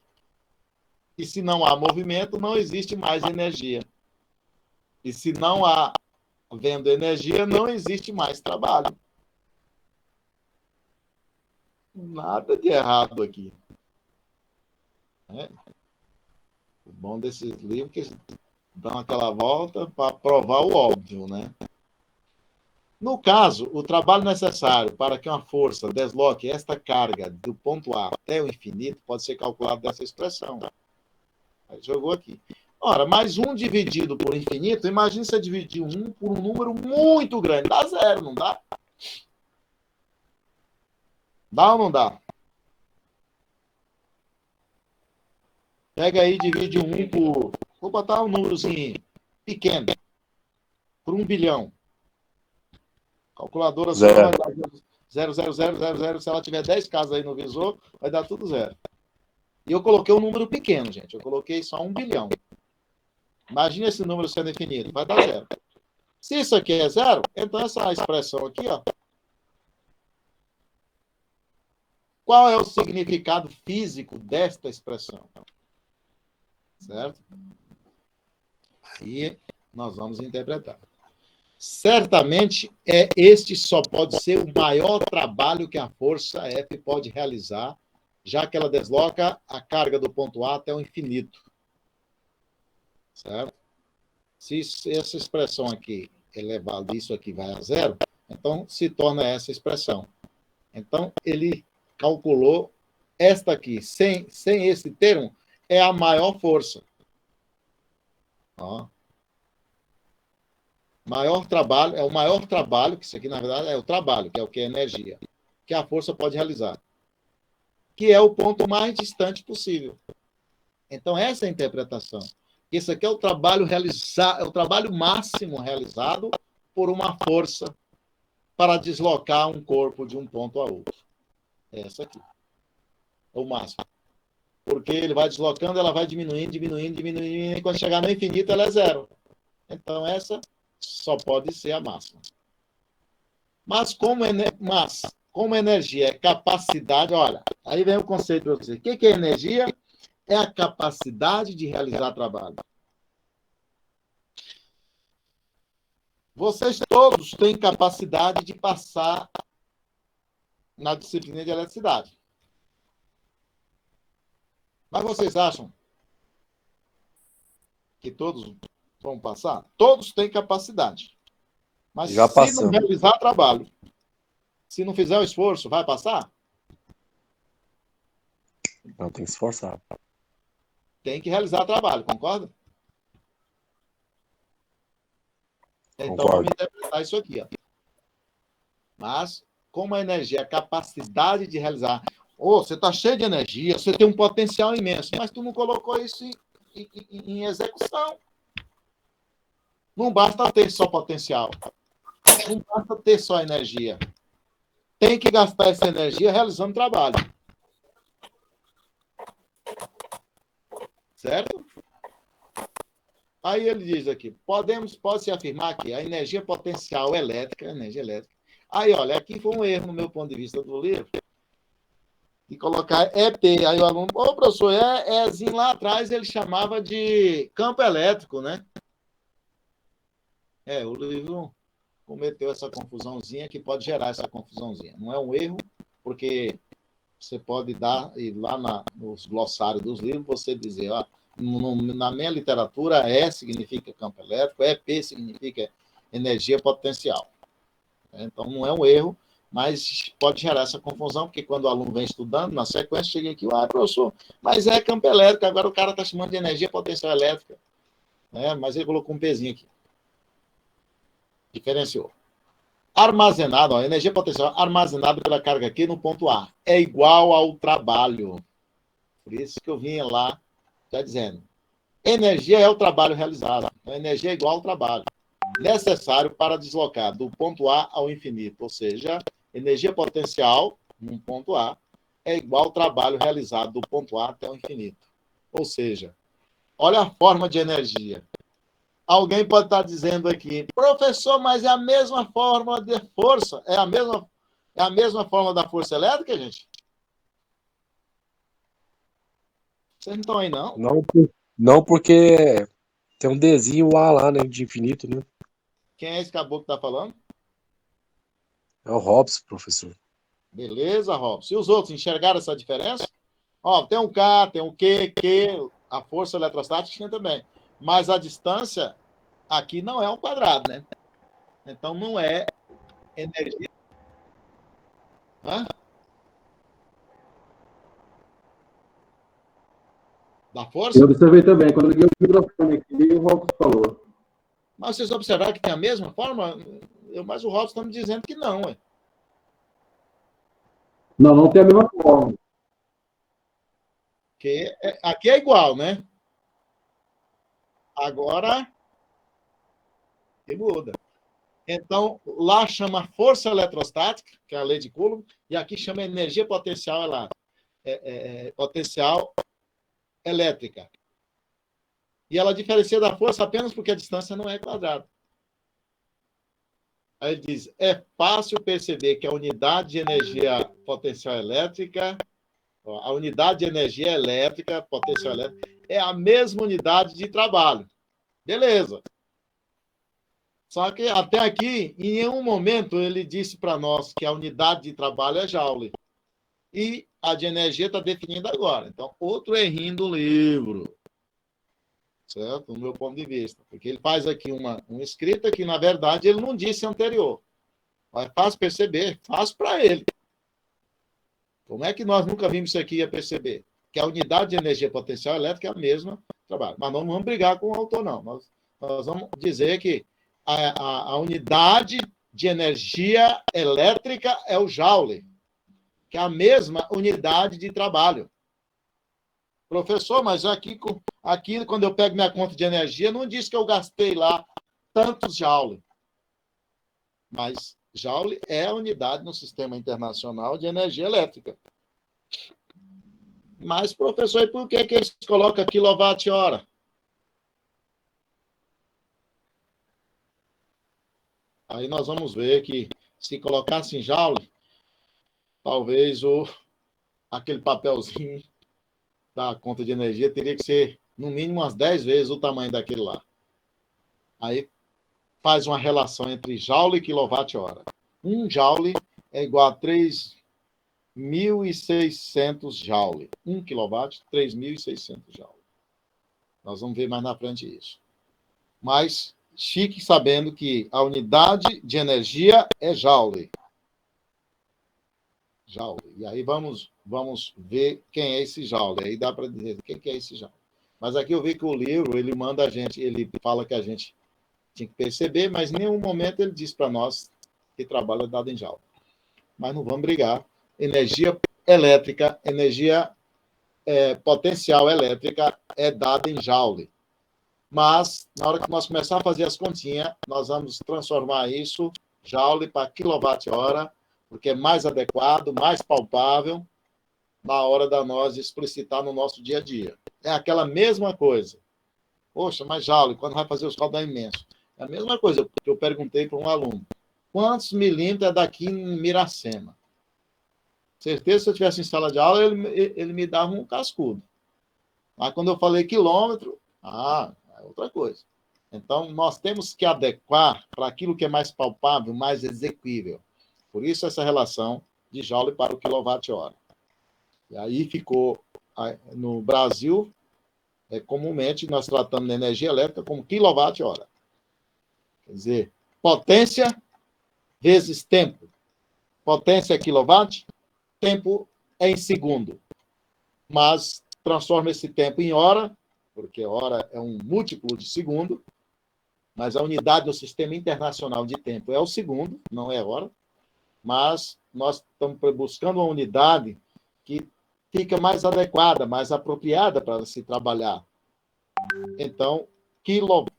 E se não há movimento, não existe mais energia. E se não há havendo energia, não existe mais trabalho. Nada de errado aqui. O bom desses livros é que dão aquela volta para provar o óbvio, né? No caso, o trabalho necessário para que uma força desloque esta carga do ponto A até o infinito pode ser calculado dessa expressão. Aí jogou aqui. Ora, mais 1 dividido por infinito, imagine você dividir 1 por um número muito grande. Dá zero, não dá? Dá ou não dá? Pega aí e divide 1 por... Vou botar um númerozinho pequeno. Por 1 bilhão. Calculadora só vai dar 0,0000. Se ela tiver 10 casas aí no visor, vai dar tudo zero. E eu coloquei um número pequeno, gente. Eu coloquei só 1 bilhão. Imagina esse número sendo definido. Vai dar zero. Se isso aqui é zero, então essa expressão aqui, ó. Qual é o significado físico desta expressão? Certo? Aí nós vamos interpretar. Certamente, este só pode ser o maior trabalho que a força F pode realizar, já que ela desloca a carga do ponto A até o infinito. Certo? Se essa expressão aqui elevada, isso aqui vai a zero, então se torna essa expressão. Então, ele calculou esta aqui, sem esse termo, é a maior força. Ó. Maior trabalho, é o maior trabalho, que isso aqui, na verdade, é o trabalho, que é o que é energia, que a força pode realizar, que é o ponto mais distante possível. Então, essa é a interpretação. Isso aqui é o trabalho realizado, é o trabalho máximo realizado por uma força para deslocar um corpo de um ponto a outro. É essa aqui. É o máximo. Porque ele vai deslocando, ela vai diminuindo, e quando chegar no infinito, ela é zero. Então, essa só pode ser a máxima. Mas como energia é capacidade, olha, aí vem o conceito para você. O que é energia? É a capacidade de realizar trabalho. Vocês todos têm capacidade de passar na disciplina de eletricidade. Mas vocês acham que todos vão passar? Todos têm capacidade. Mas Já se passamos. não realizar trabalho, se não fizer o esforço, vai passar? Não, tem que se esforçar. Tem que realizar trabalho, concorda? Então, Concordo. vamos interpretar isso aqui. Ó. Mas, como a energia é a capacidade de realizar... você está cheio de energia, você tem um potencial imenso, mas tu não colocou isso em execução. Não basta ter só potencial. Não basta ter só energia. Tem que gastar essa energia realizando trabalho. Certo? Aí ele diz aqui, pode-se afirmar que a energia potencial elétrica, energia elétrica. Aí, olha, aqui foi um erro no meu ponto de vista do livro, de colocar EP. Aí o aluno, professor, Ezinho lá atrás ele chamava de campo elétrico, né? O livro cometeu essa confusãozinha que pode gerar essa confusãozinha. Não é um erro, porque você pode ir lá nos glossários dos livros, você dizer, ó, na minha literatura, E significa campo elétrico, EP significa energia potencial. Então, não é um erro, mas pode gerar essa confusão, porque quando o aluno vem estudando, na sequência, chega aqui, professor, mas é campo elétrico, agora o cara está chamando de energia potencial elétrica. Mas ele colocou um pezinho aqui. Diferenciou. Armazenado, energia potencial armazenada pela carga aqui no ponto A é igual ao trabalho. Por isso que eu vinha lá já dizendo. Energia é o trabalho realizado. Então, energia é igual ao trabalho necessário para deslocar do ponto A ao infinito. Ou seja, energia potencial no ponto A é igual ao trabalho realizado do ponto A até o infinito. Ou seja, olha a forma de energia. Alguém pode estar dizendo aqui, professor, mas é a mesma forma de força? É a mesma forma da força elétrica, gente? Vocês não estão aí, não? Não, porque tem um Dzinho A lá, né, de infinito, né? Quem é esse caboclo que está falando? É o Hobbes, professor. Beleza, Robson. E os outros enxergaram essa diferença? Tem um K, tem um Q, a força eletrostática tinha também. Mas a distância aqui não é um quadrado, né? Então não é energia. Hã? Da força? Eu observei também, quando eu liguei o microfone aqui, o Robson falou. Mas vocês observaram que tem a mesma forma? Mas o Robson está me dizendo que não, ué. Não, não tem a mesma forma. Porque aqui é igual, né? Agora, que muda. Então, lá chama força eletrostática, que é a lei de Coulomb, e aqui chama energia potencial, potencial elétrica. E ela diferencia da força apenas porque a distância não é quadrada. Aí ele diz, é fácil perceber que a unidade de energia potencial elétrica, a unidade de energia elétrica, potencial elétrica, é a mesma unidade de trabalho. Beleza. Só que até aqui, em nenhum momento ele disse para nós que a unidade de trabalho é joule. E a de energia está definida agora. Então, outro errinho do livro. Certo? Do meu ponto de vista. Porque ele faz aqui uma escrita que, na verdade, ele não disse anterior. Mas fácil perceber, fácil para ele. Como é que nós nunca vimos isso aqui e ia perceber? Que a unidade de energia potencial elétrica é a mesma trabalho. Mas não vamos brigar com o autor, não. Nós vamos dizer que a unidade de energia elétrica é o joule, que é a mesma unidade de trabalho. Professor, mas aqui quando eu pego minha conta de energia, não diz que eu gastei lá tantos joule. Mas joule é a unidade no Sistema Internacional de Energia Elétrica. Mas, professor, e por que eles colocam quilowatt-hora? Aí nós vamos ver que se colocasse em joule, talvez aquele papelzinho da conta de energia teria que ser, no mínimo, umas 10 vezes o tamanho daquele lá. Aí faz uma relação entre joule e quilowatt-hora. Um joule é igual a 3.600 joule. 1 quilowatt, 3.600 joule. Nós vamos ver mais na frente isso. Mas fique sabendo que a unidade de energia é joule. Joule. E aí vamos ver quem é esse joule. Aí dá para dizer quem que é esse joule. Mas aqui eu vi que o livro, ele manda a gente, ele fala que a gente tinha que perceber, mas em nenhum momento ele diz para nós que trabalho é dado em joule. Mas não vamos brigar. Energia elétrica, energia potencial elétrica é dada em joule. Mas, na hora que nós começar a fazer as continhas, nós vamos transformar isso, joule, para quilowatt-hora, porque é mais adequado, mais palpável, na hora da nós explicitar no nosso dia a dia. É aquela mesma coisa. Poxa, mas joule, quando vai fazer os cálculos é imenso. É a mesma coisa que eu perguntei para um aluno. Quantos milímetros é daqui em Miracema? Certeza, se eu tivesse em sala de aula, ele me dava um cascudo. Mas quando eu falei quilômetro, é outra coisa. Então, nós temos que adequar para aquilo que é mais palpável, mais exequível. Por isso, essa relação de joule para o quilowatt-hora. E aí ficou, no Brasil, comumente nós tratamos de energia elétrica como quilowatt-hora. Quer dizer, potência vezes tempo. Potência é quilowatt, tempo é em segundo. Mas transforma esse tempo em hora, porque hora é um múltiplo de segundo, mas a unidade do Sistema Internacional de Tempo é o segundo, não é hora, mas nós estamos buscando uma unidade que fica mais adequada, mais apropriada para se trabalhar. Então, quilowatt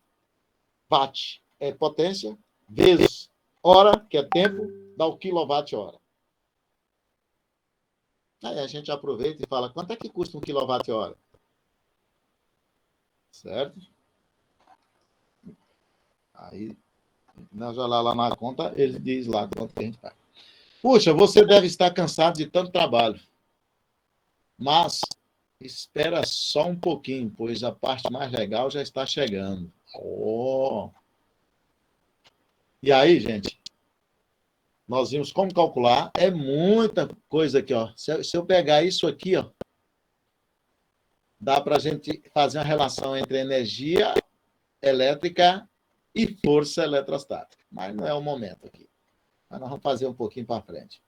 é potência, vezes hora, que é tempo, dá o quilowatt-hora. Aí a gente aproveita e fala, quanto é que custa um quilowatt-hora? Certo? Aí, nós olhar lá na conta, ele diz lá quanto que a gente paga. Puxa, você deve estar cansado de tanto trabalho. Mas espera só um pouquinho, pois a parte mais legal já está chegando. E aí, gente, nós vimos como calcular. É muita coisa aqui, ó. Se eu pegar isso aqui, ó, dá para a gente fazer uma relação entre energia elétrica e força eletrostática. Mas não é o momento aqui. Mas nós vamos fazer um pouquinho para frente.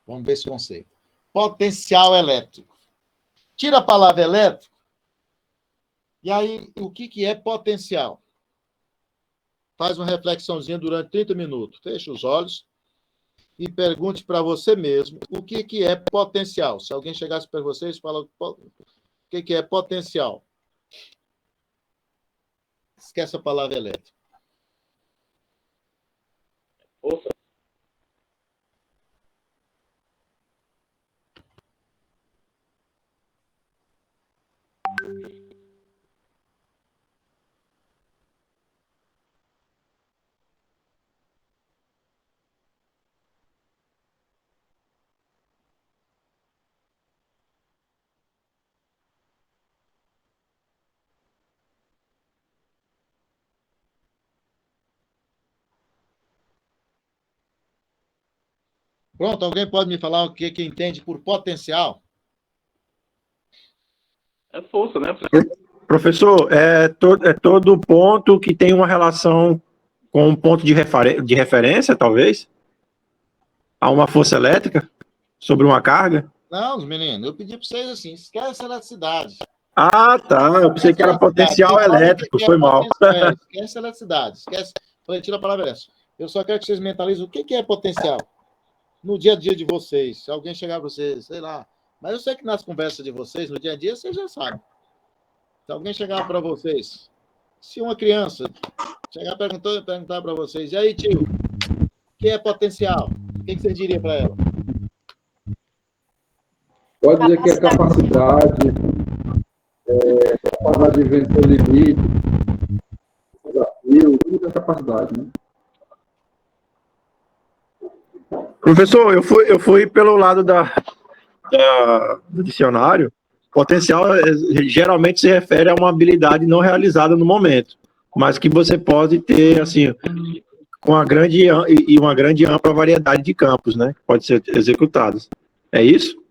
Vamos ver esse conceito. Potencial elétrico. Tira a palavra elétrico, e aí o que é potencial? Faz uma reflexãozinha durante 30 minutos. Feche os olhos e pergunte para você mesmo o que é potencial. Se alguém chegasse para vocês e fala o que é potencial. Esquece a palavra elétrica. Força. Pronto, alguém pode me falar o que entende por potencial? É força, né? Professor, é todo ponto que tem uma relação com um ponto de referência, talvez? A uma força elétrica sobre uma carga? Não, menino, eu pedi para vocês assim, esquece a eletricidade. Ah, tá. Eu pensei que era potencial elétrico, foi mal. Esquece a eletricidade, esquece. Falei, tira a palavra essa. Eu só quero que vocês mentalizem o que é potencial no dia a dia de vocês. Se alguém chegar para vocês, sei lá. Mas eu sei que nas conversas de vocês, no dia a dia, vocês já sabem. Se alguém chegar para vocês, se uma criança chegar perguntar para vocês, e aí, tio, o que é potencial? O que você diria para ela? Pode dizer que é capacidade de vencer o limite, desafio, muita capacidade, né? Professor, eu fui pelo lado do dicionário. Potencial geralmente se refere a uma habilidade não realizada no momento, mas que você pode ter, assim, com uma grande ampla variedade de campos, né? Que pode ser executados. É isso?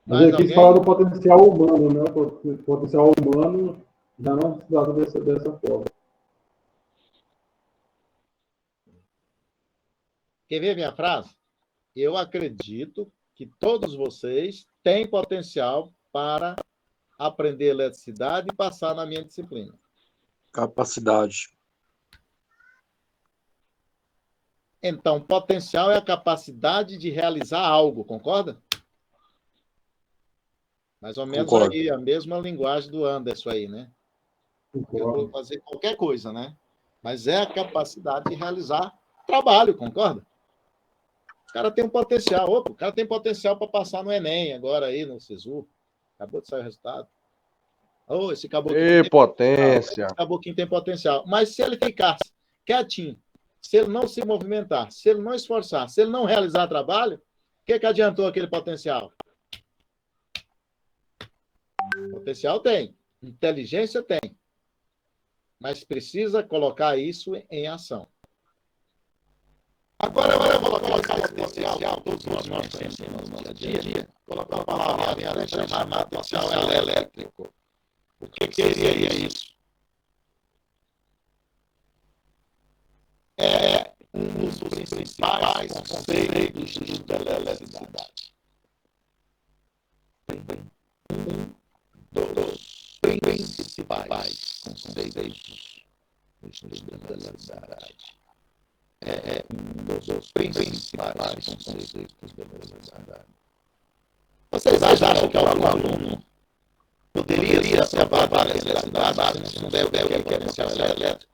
Mas ele quis falar do potencial humano, né? O potencial humano já não se trata dessa forma. Quer ver a minha frase? Eu acredito que todos vocês têm potencial para aprender eletricidade e passar na minha disciplina. Capacidade. Então, potencial é a capacidade de realizar algo, concorda? Mais ou menos aí, a mesma linguagem do Anderson aí, né? Eu vou fazer qualquer coisa, né? Mas é a capacidade de realizar trabalho, concorda? O cara tem um potencial. Opa, o cara tem potencial para passar no Enem agora aí, no SISU. Acabou de sair o resultado. Oh, esse caboclo potência. Esse caboclinho tem potencial. Mas se ele ficasse quietinho, se ele não se movimentar, se ele não esforçar, se ele não realizar trabalho, o que adiantou aquele potencial? Potencial tem, inteligência tem, mas precisa colocar isso em ação. Agora eu vou colocar esse potencial, todos nós temos no dia a dia, colocar uma palavra chamada potencial elétrico. O que seria isso? É um dos principais conceitos da eletricidade. Dos principais conceitos da eletricidade. É um dos principais conceitos da eletricidade. Vocês acham que algum aluno poderia se ababar na eletricidade se não souber o que é potencial elétrico?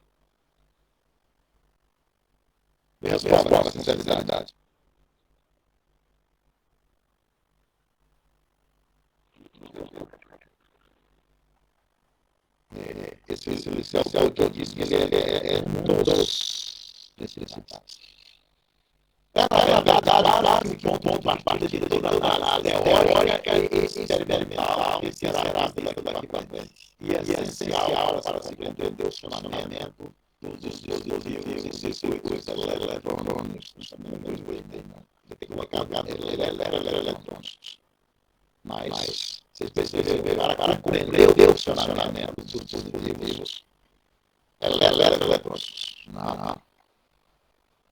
Responda com sinceridade. Esse é o que eu disse, que ele é um dos principais. Na verdade, que um ponto de partida de toda a análise teórica e experimental que será feita daqui para frente. E é essencial para se compreender o funcionamento dos circuitos eletrônicos. Você tem que colocar eletrônicos. Mas Vocês perceberam, para compreender o funcionamento dos dispositivos eletrônicos. Não.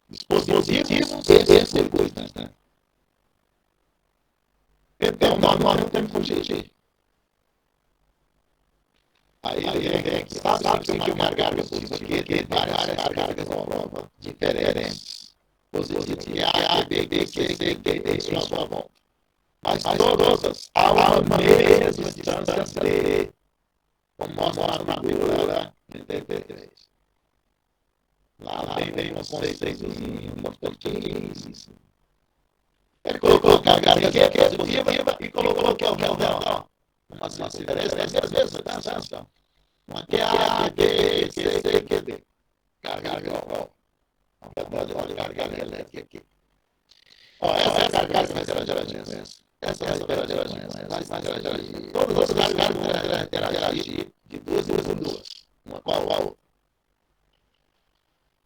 Dispositivos e circuitos, né? Então, nós não temos que fugir. Aí vem aqui, sabe que uma carga positiva aqui tem várias cargas diferentes. Positiva A, B, C, D, E, sua volta. Mas todas a uma mesma distância D, como mostra na figura 33. Lá vem um conceitinho importantíssimo. Ele colocou a carga que é positiva e colocou que é o real. Uma diferença às vezes, atenção. Uma que é A, B, C, D. Carga elétrica aqui. Essa é a carga geradora. Essa é a geradora. Todas as cargas interagem de duas em duas. Uma com a outra.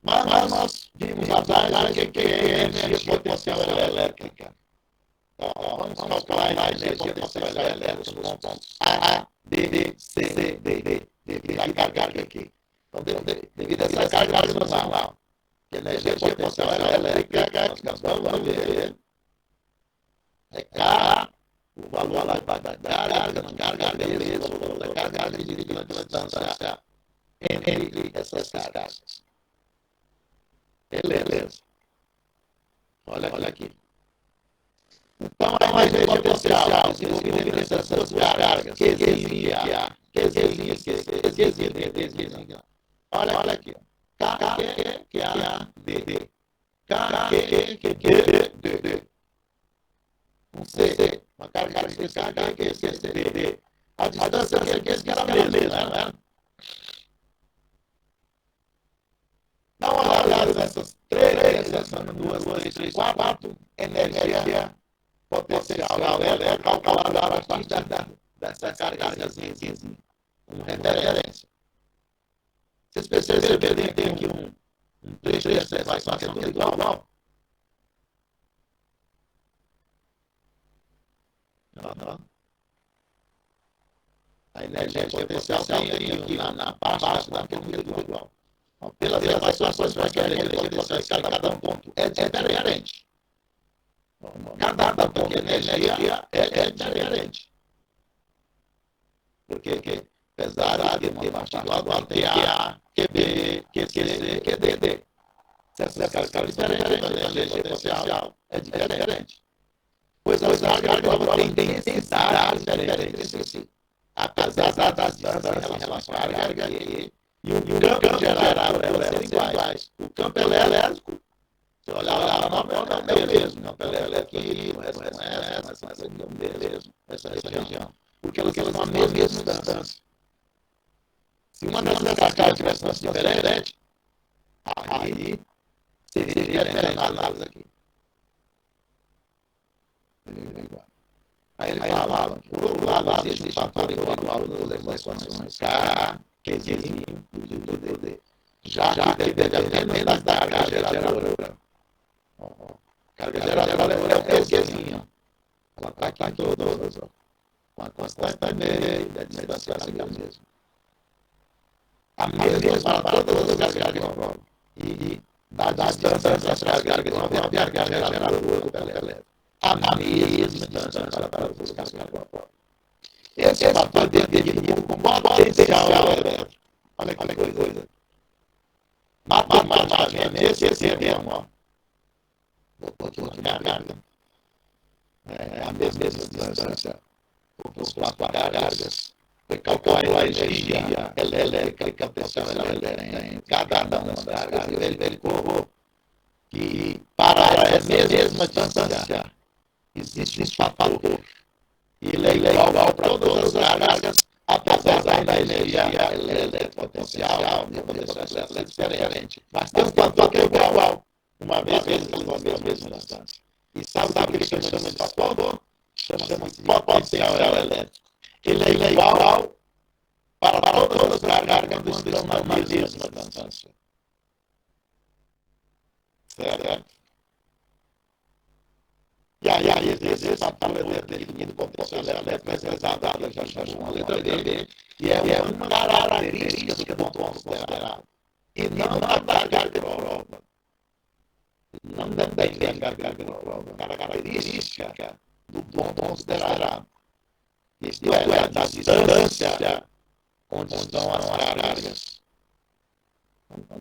Mas nós vimos atrás que é energia potencial elétrica. Então, vamos calcular a energia potencial elétrica nos pontos A, B, C, D. Devido à carga aqui. Então, devido a essa carga normal, que a energia potencial elétrica, nós vamos ver é K, o valor lá da carga beleza, o valor da carga dividida pela distância entre essas cargas. Beleza. Olha aqui. Então, a energia potencial desenvolvida nessas duas cargas, Qzinho A, Qzinho C. Olha aqui. K, que é A, D. K, que é D. Um C, uma carga de carga que é D. A distância que era a mesma, né? Dá uma olhada nessas três, duas, três, quatro, energia potencial elétrica calculada a partir dessa cargazinha. Uma referência. Vocês perceberam que tem aqui um trecho dessa vai sendo igual? Não. A energia potencial tem aqui na parte da tudo igual. Pelas equações para que a energia potencial em cada ponto é diferente. Cada ponto de energia é diferente. Porque apesar de ter uma partícula tem A, QB, QC, QD. Se essa carga diferente, a energia potencial é diferente. Pois as cargas têm intensidade diferente entre si. Apesar das distâncias em relação à carga e o campo gerado elas serem iguais. O campo elétrico, se olhar lá na bola, é o mesmo. O campo elétrico aqui, mas é o mesmo, essa região. Porque elas são a mesma distância. Se uma dessas cargas tivesse uma diferente, aí seria diferente a análise aqui. Aí ele fala, por outro lado, existe um fator individual das equações K, Qzinho, D. Já que dependendo da carga geradora. Carga geradora é o Qzinho. Ela está aqui em todas, com a constante também da distância mesmo. A mesma para todas as cargas. E da distância das cargas não havia carga geradora. A mesma distância para todas as cargas. Esse é fator definido como potencial elétrico. Olha que coisa. Matematicamente, esse é mesmo. Botou aqui uma carga. É a mesma distância. Os quatro cargas. Foi calcular a energia elétrica, a potencial elétrica em cada uma das cargas. Ele verificou que para essa mesma distância existe um fator. Ele é igual para todas as cargas, apesar da energia elétrica potencial de potencial diferente. Mas tem um fator que é igual, uma vez a mesma distância. E sabe o que ele chama de fator? Chama-se potencial elétrico. Ele é igual para todas as cargas que estão na mesma distância. Certo? E aí, esse fator definido como potencial elétrica exatada, já chamou a letra D, e é uma característica do ponto considerado. E não da carga de prova. Não depende da carga de prova. Característica do ponto considerado. Isto é, a distância onde estão as cargas.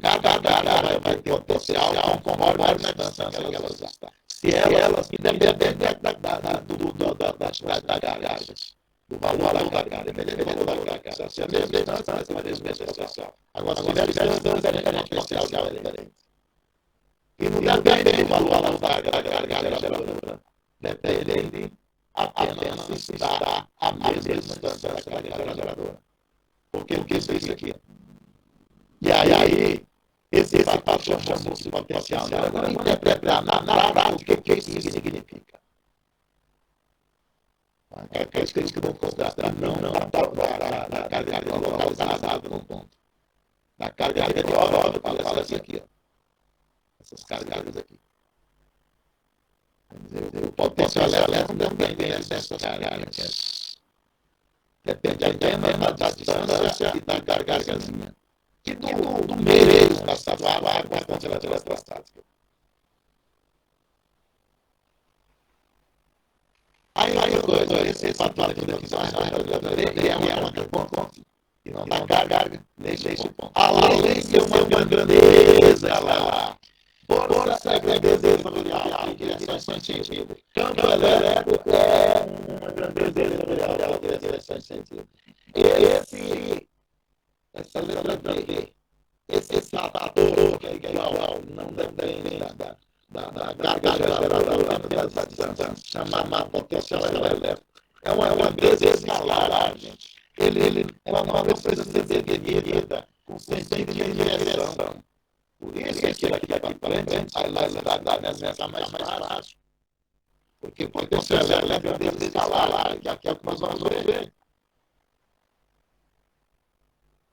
Cada carga vai ter potencial conforme a distância que elas estão. Se elas, independente da quantidade da carga, do valor da carga, independente do valor da carga, se a mesma distância, vai ter o mesmo potencial. Agora, se tiver distância, é potencial diferente. E não depende do valor da carga geradora. Depende apenas se está a mesma distância da carga geradora. Porque o que isso aqui? E aí, esse fator chamamos de potencial. Agora, interpretar na prática o que isso significa. É característica do considerar da carga localizada no ponto. Da carga de obra, fala assim aqui. Ó. Essas cargas aqui. O potencial elétrico depende dessas cargas. Depende apenas da distância e da cargazinha. E do meio da sua água a fonte eletrostática. Aí esse fator de decisão é uma fonte e não dá carga nesse ponto. Além de uma grandeza lá, força, grandeza material, direção científica. Campo elétrico é uma grandeza material, direção científica. Essa letra D, esse fator que é igual, não depende da carga geradora da distância, chamada potencial elétrico. É uma grandeza escalar, gente. Ele é uma coisa definida com sentido de direção. Por isso que aqui para frente, a eletricidade mais fácil. Porque potencial elétrico é escalar, que aqui é o que nós vamos ver.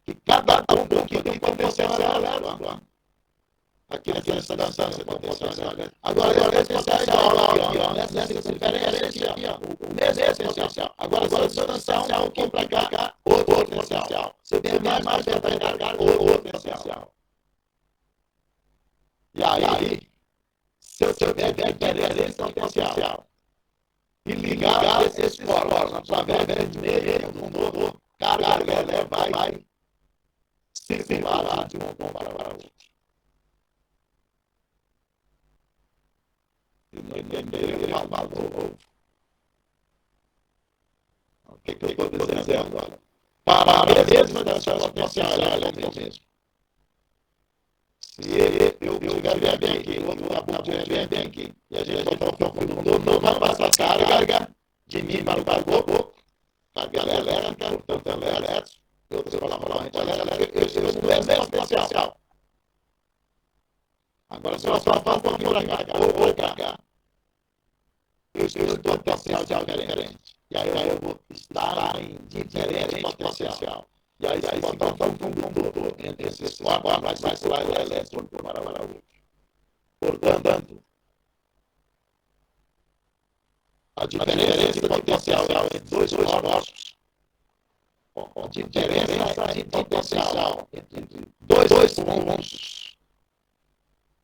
Que cada ponto aqui tem potencial elétrico. Aqui nessa distância potencial elétrico. Agora esse potencial aqui, ó, nessa circunferência aqui, ó, o mesmo potencial. Agora a distância um aqui para cá, outro potencial. Você tem mais para carregar outro potencial. E aí, se eu tiver esse potencial e ligar esses polos através do meio do motor, carga elétrica vai circular de um ponto para outro. O que eu estou dizendo agora? Para a mesma potencial elétrica mesmo. Se eu estiver bem aqui, o outro lado estiver bem aqui, e a gente vai não vai passar carga de mim para o outro, carga elétrica, portanto elétrica, eu estou falando elétrica, eu não é mesmo potencial. Agora, se eu só falo um pouquinho para cá, ou cá, eu estou em potencial diferente. E aí eu vou estar em diferente potencial. E aí se botar um condutor entre esses quatro, vai circular o elétrico para o outro. Portanto, a diferença de potencial entre dois opostos, a diferença de potencial entre dois pontos,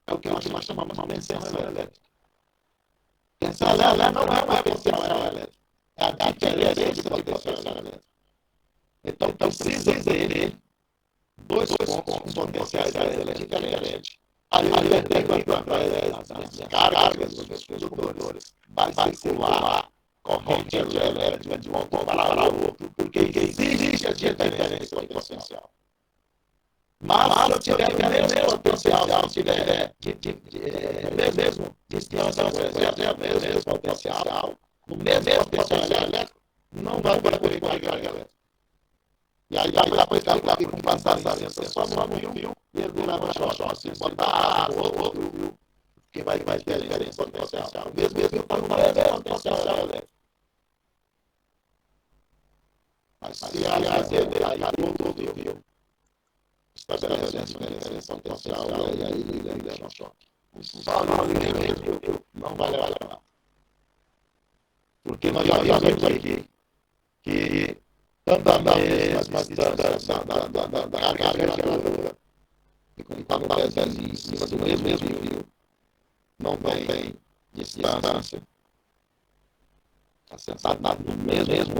é o que nós chamamos de tensão elétrica. Tensão elétrica não é uma tensão elétrica, é a diferença de potencial elétrica. Então precisa ter dois pontos com potenciais diferentes. Aí vai ter que as cargas dos condutores. Vai circular corrente elétrica de um ponto para o outro, porque existe a diferença de potencial. Mas se eu tiver o mesmo potencial, se eu tiver mesmo distância, o mesmo potencial, o mesmo potencial elétrico, não vai ocorrer carga elétrica. E aí dá para estar aqui com passagem, só no e ele não leva choque, assim, botar outro, viu? Que vai ter a diferença potencial. Mesmo que não é potencial elétrico. Mas se aí outro, viu? Estabelecendo a diferença potencial, e aí ele leva choque. Só no alinhamento não vai levar. Porque nós já vimos aqui que da mesma distância da carga geradora, e quando está no desenho em cima do mesmo fio, não tem distância, está sentado no mesmo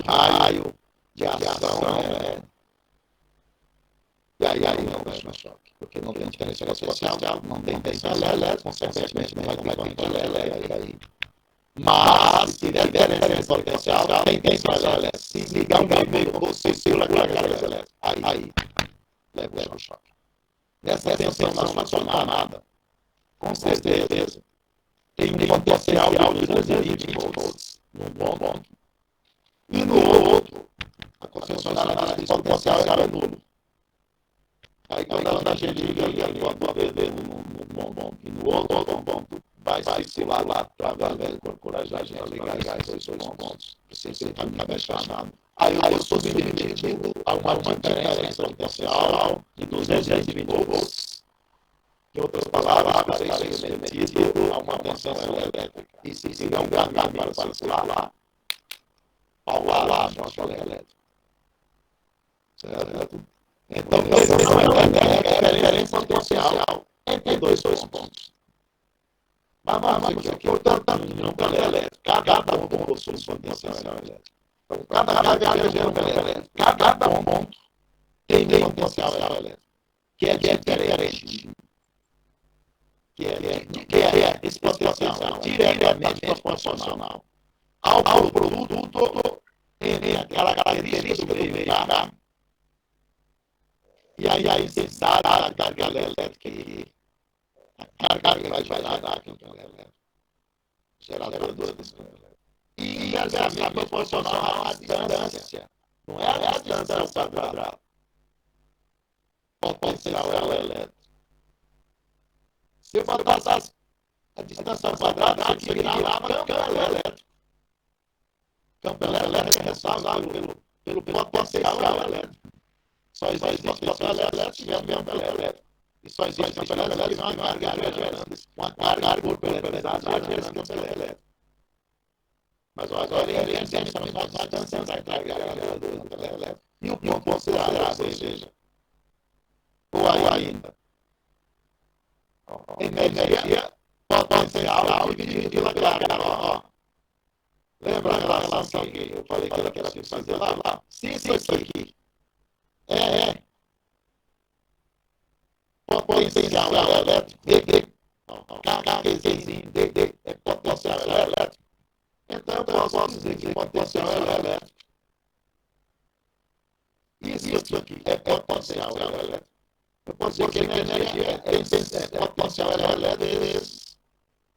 raio de ação, e aí não é choque, porque não tem diferença potencial, não tem tensão elétrica, consequentemente não vai ter corrente elétrica aí. Mas, se tiver diferença potencial, tem tensão elétrica. Se ligar um meio, você circula a carga elétrica. Aí leva o choque. Nessa tensão na tomada, com certeza, tem um potencial de 220 volts num ponto. E no outro, a concessionária diz que o potencial era nulo. Aí quando a gente liga o VV num ponto e no outro ponto, vai circular lá através da coragem a ligar esses dois pontos. Sem ficar chamado. Aí eu estou submetido a uma diferença potencial de 220 volts. Em outras palavras, está submetido a uma tensão elétrica. E se tiver um caminho para circular lá, ao lado do choque elétrico. Certo? Então, é a diferença potencial entre dois pontos. Mas vamos aqui, portanto, não tem elétrico. Cada ponto possui sua potencial elétrica. Então, cada carga gera um elétrico. Cada ponto tem um potencial elétrico. Que é diferente. Que é esse potencial diretamente proporcional ao produto entre aquela característica do meio. E aí você sabe a carga elétrica e a carga vai gerar aquilo que ela é geradora do elétrico. E essa é proporcional à distância. Não é a distância ao quadrado. Potencial elétrico. Se eu botasse a distância ao quadrado, você tirava campo elétrico. Campo elétrico é responsável pelo potencial elétrico. Só existe potencial elétrico e campo elétrico. E só existe campo elétrico e uma carga gerando. Uma carga por polaridade gera esse campo elétrico. Mas agora ele existe também uma distância da carga geradora do campo elétrico. E o ponto considerável, ou seja, ou ainda, energia potencial dividido pela carga. Lembra a relação que eu falei que era preciso fazer lá? Se isso aqui é potencial elétrico, DD é potencial elétrico, então eu posso dizer que potencial elétrico, isso aqui é potencial elétrico. Eu posso dizer que a energia é potencial elétrico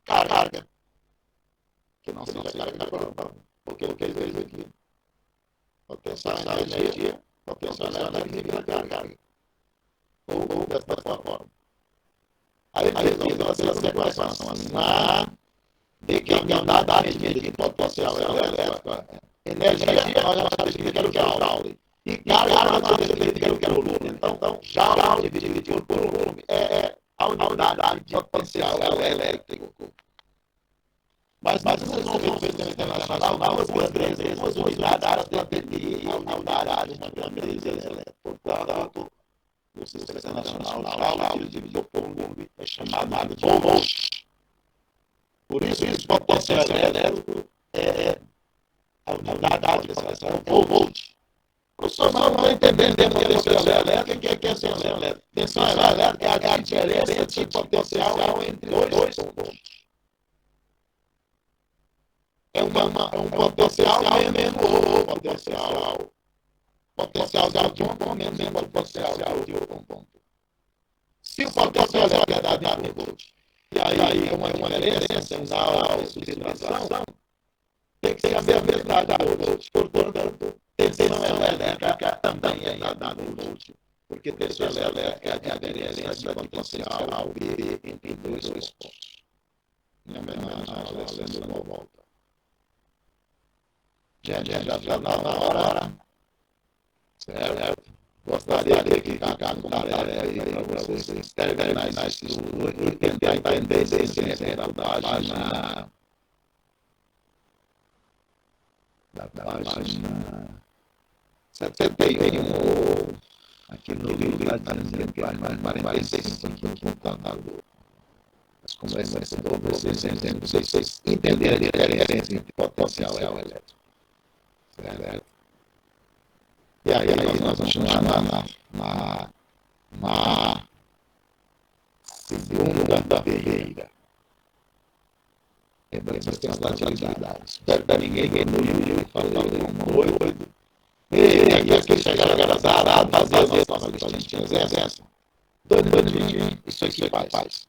carga. Que não seja carga própria. Porque o que ele fez aqui? Potencial energia, potencial elétrico carga. Ou dessa forma. Aí ele diz essa equação assim, de que a medida de potencial elétrico, energia, nós já sabemos que era o Joule. E carga, nós sabemos que era o volume. Então, Joule dividido por volume é a unidade de potencial elétrico. Mas vocês vão ver no internacional, duas unidades de bateria, a unidade de grandeza elétrica. Portanto, o sistema internacional dividido por volume é chamado de volt. Por isso, o potencial elétrico é a unidade de expressão volt. O professor não vai entender potencial elétrico, o que é tensão elétrica? Tensão elétrica é a diferença de potencial entre dois pontos. É um potencial menos potencial de um ponto menos potencial de outro ponto. Se o potencial elétrico é dado em volt, e aí é uma diferença na substituição, tem que ser a mesma idade do volt. Portanto, tensão elétrica também é dada em volt, porque tensão elétrica é a diferença de potencial entre dois pontos. Minha homenagem, fazendo uma volta. Já está na hora. Certo? Gostaria de ficar com tarefa aí para vocês terminar esse estudo e tentar entender esse da página da página 71, aqui no livro está dizendo que é mais 45 aqui no computador. Mas como esse vencedor, vocês entenderem a diferença entre potencial elétrico. Certo? E aí nós vamos chamar na segunda-feira. Lembrando as atividades. Espero que ninguém no Rio falando doido. E aqui chegaram a fazer as nossas listinhas essa. Doidinho, isso aqui faz.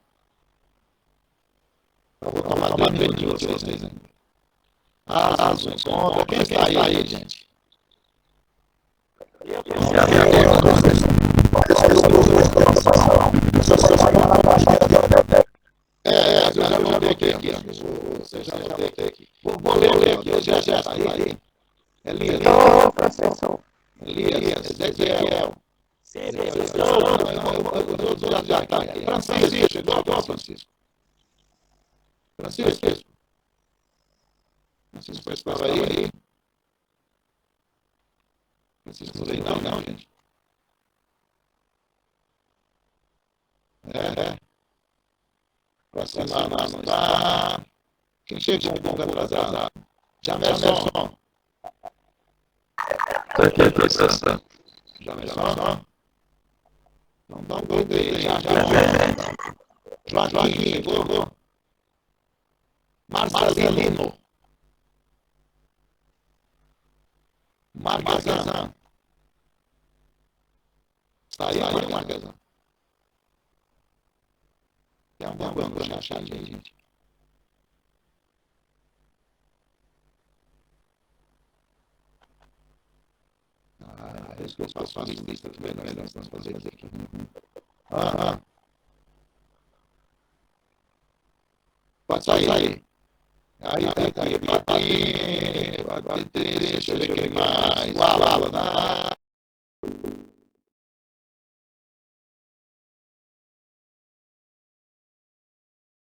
Eu vou tomar 2 minutinhos de vocês ainda. Razões contra. Quem está aí, gente? Eu já vou aqui. Você já vai aqui. Vou ler aqui, já está aí. Elias, professor. Elias, Ezequiel. Já está aí. Francisco, chegou o Francisco. Francisco estava aí. Francisco não veio não, gente. Próxima semana não está. Quem chegou um pouco atrasado? Jamerson. Aqui, professor. Jamerson. Não dá um doido aí, já. Joaquim chegou. Marcelino. Marquesan. Saiu, Marquesan. Tem alguma coisa para achar ali, gente? É isso que eu faço as listas também, não é? Nós vamos fazer aqui. Pode sair aí. Aí, deixa eu ver o que mais. Lá.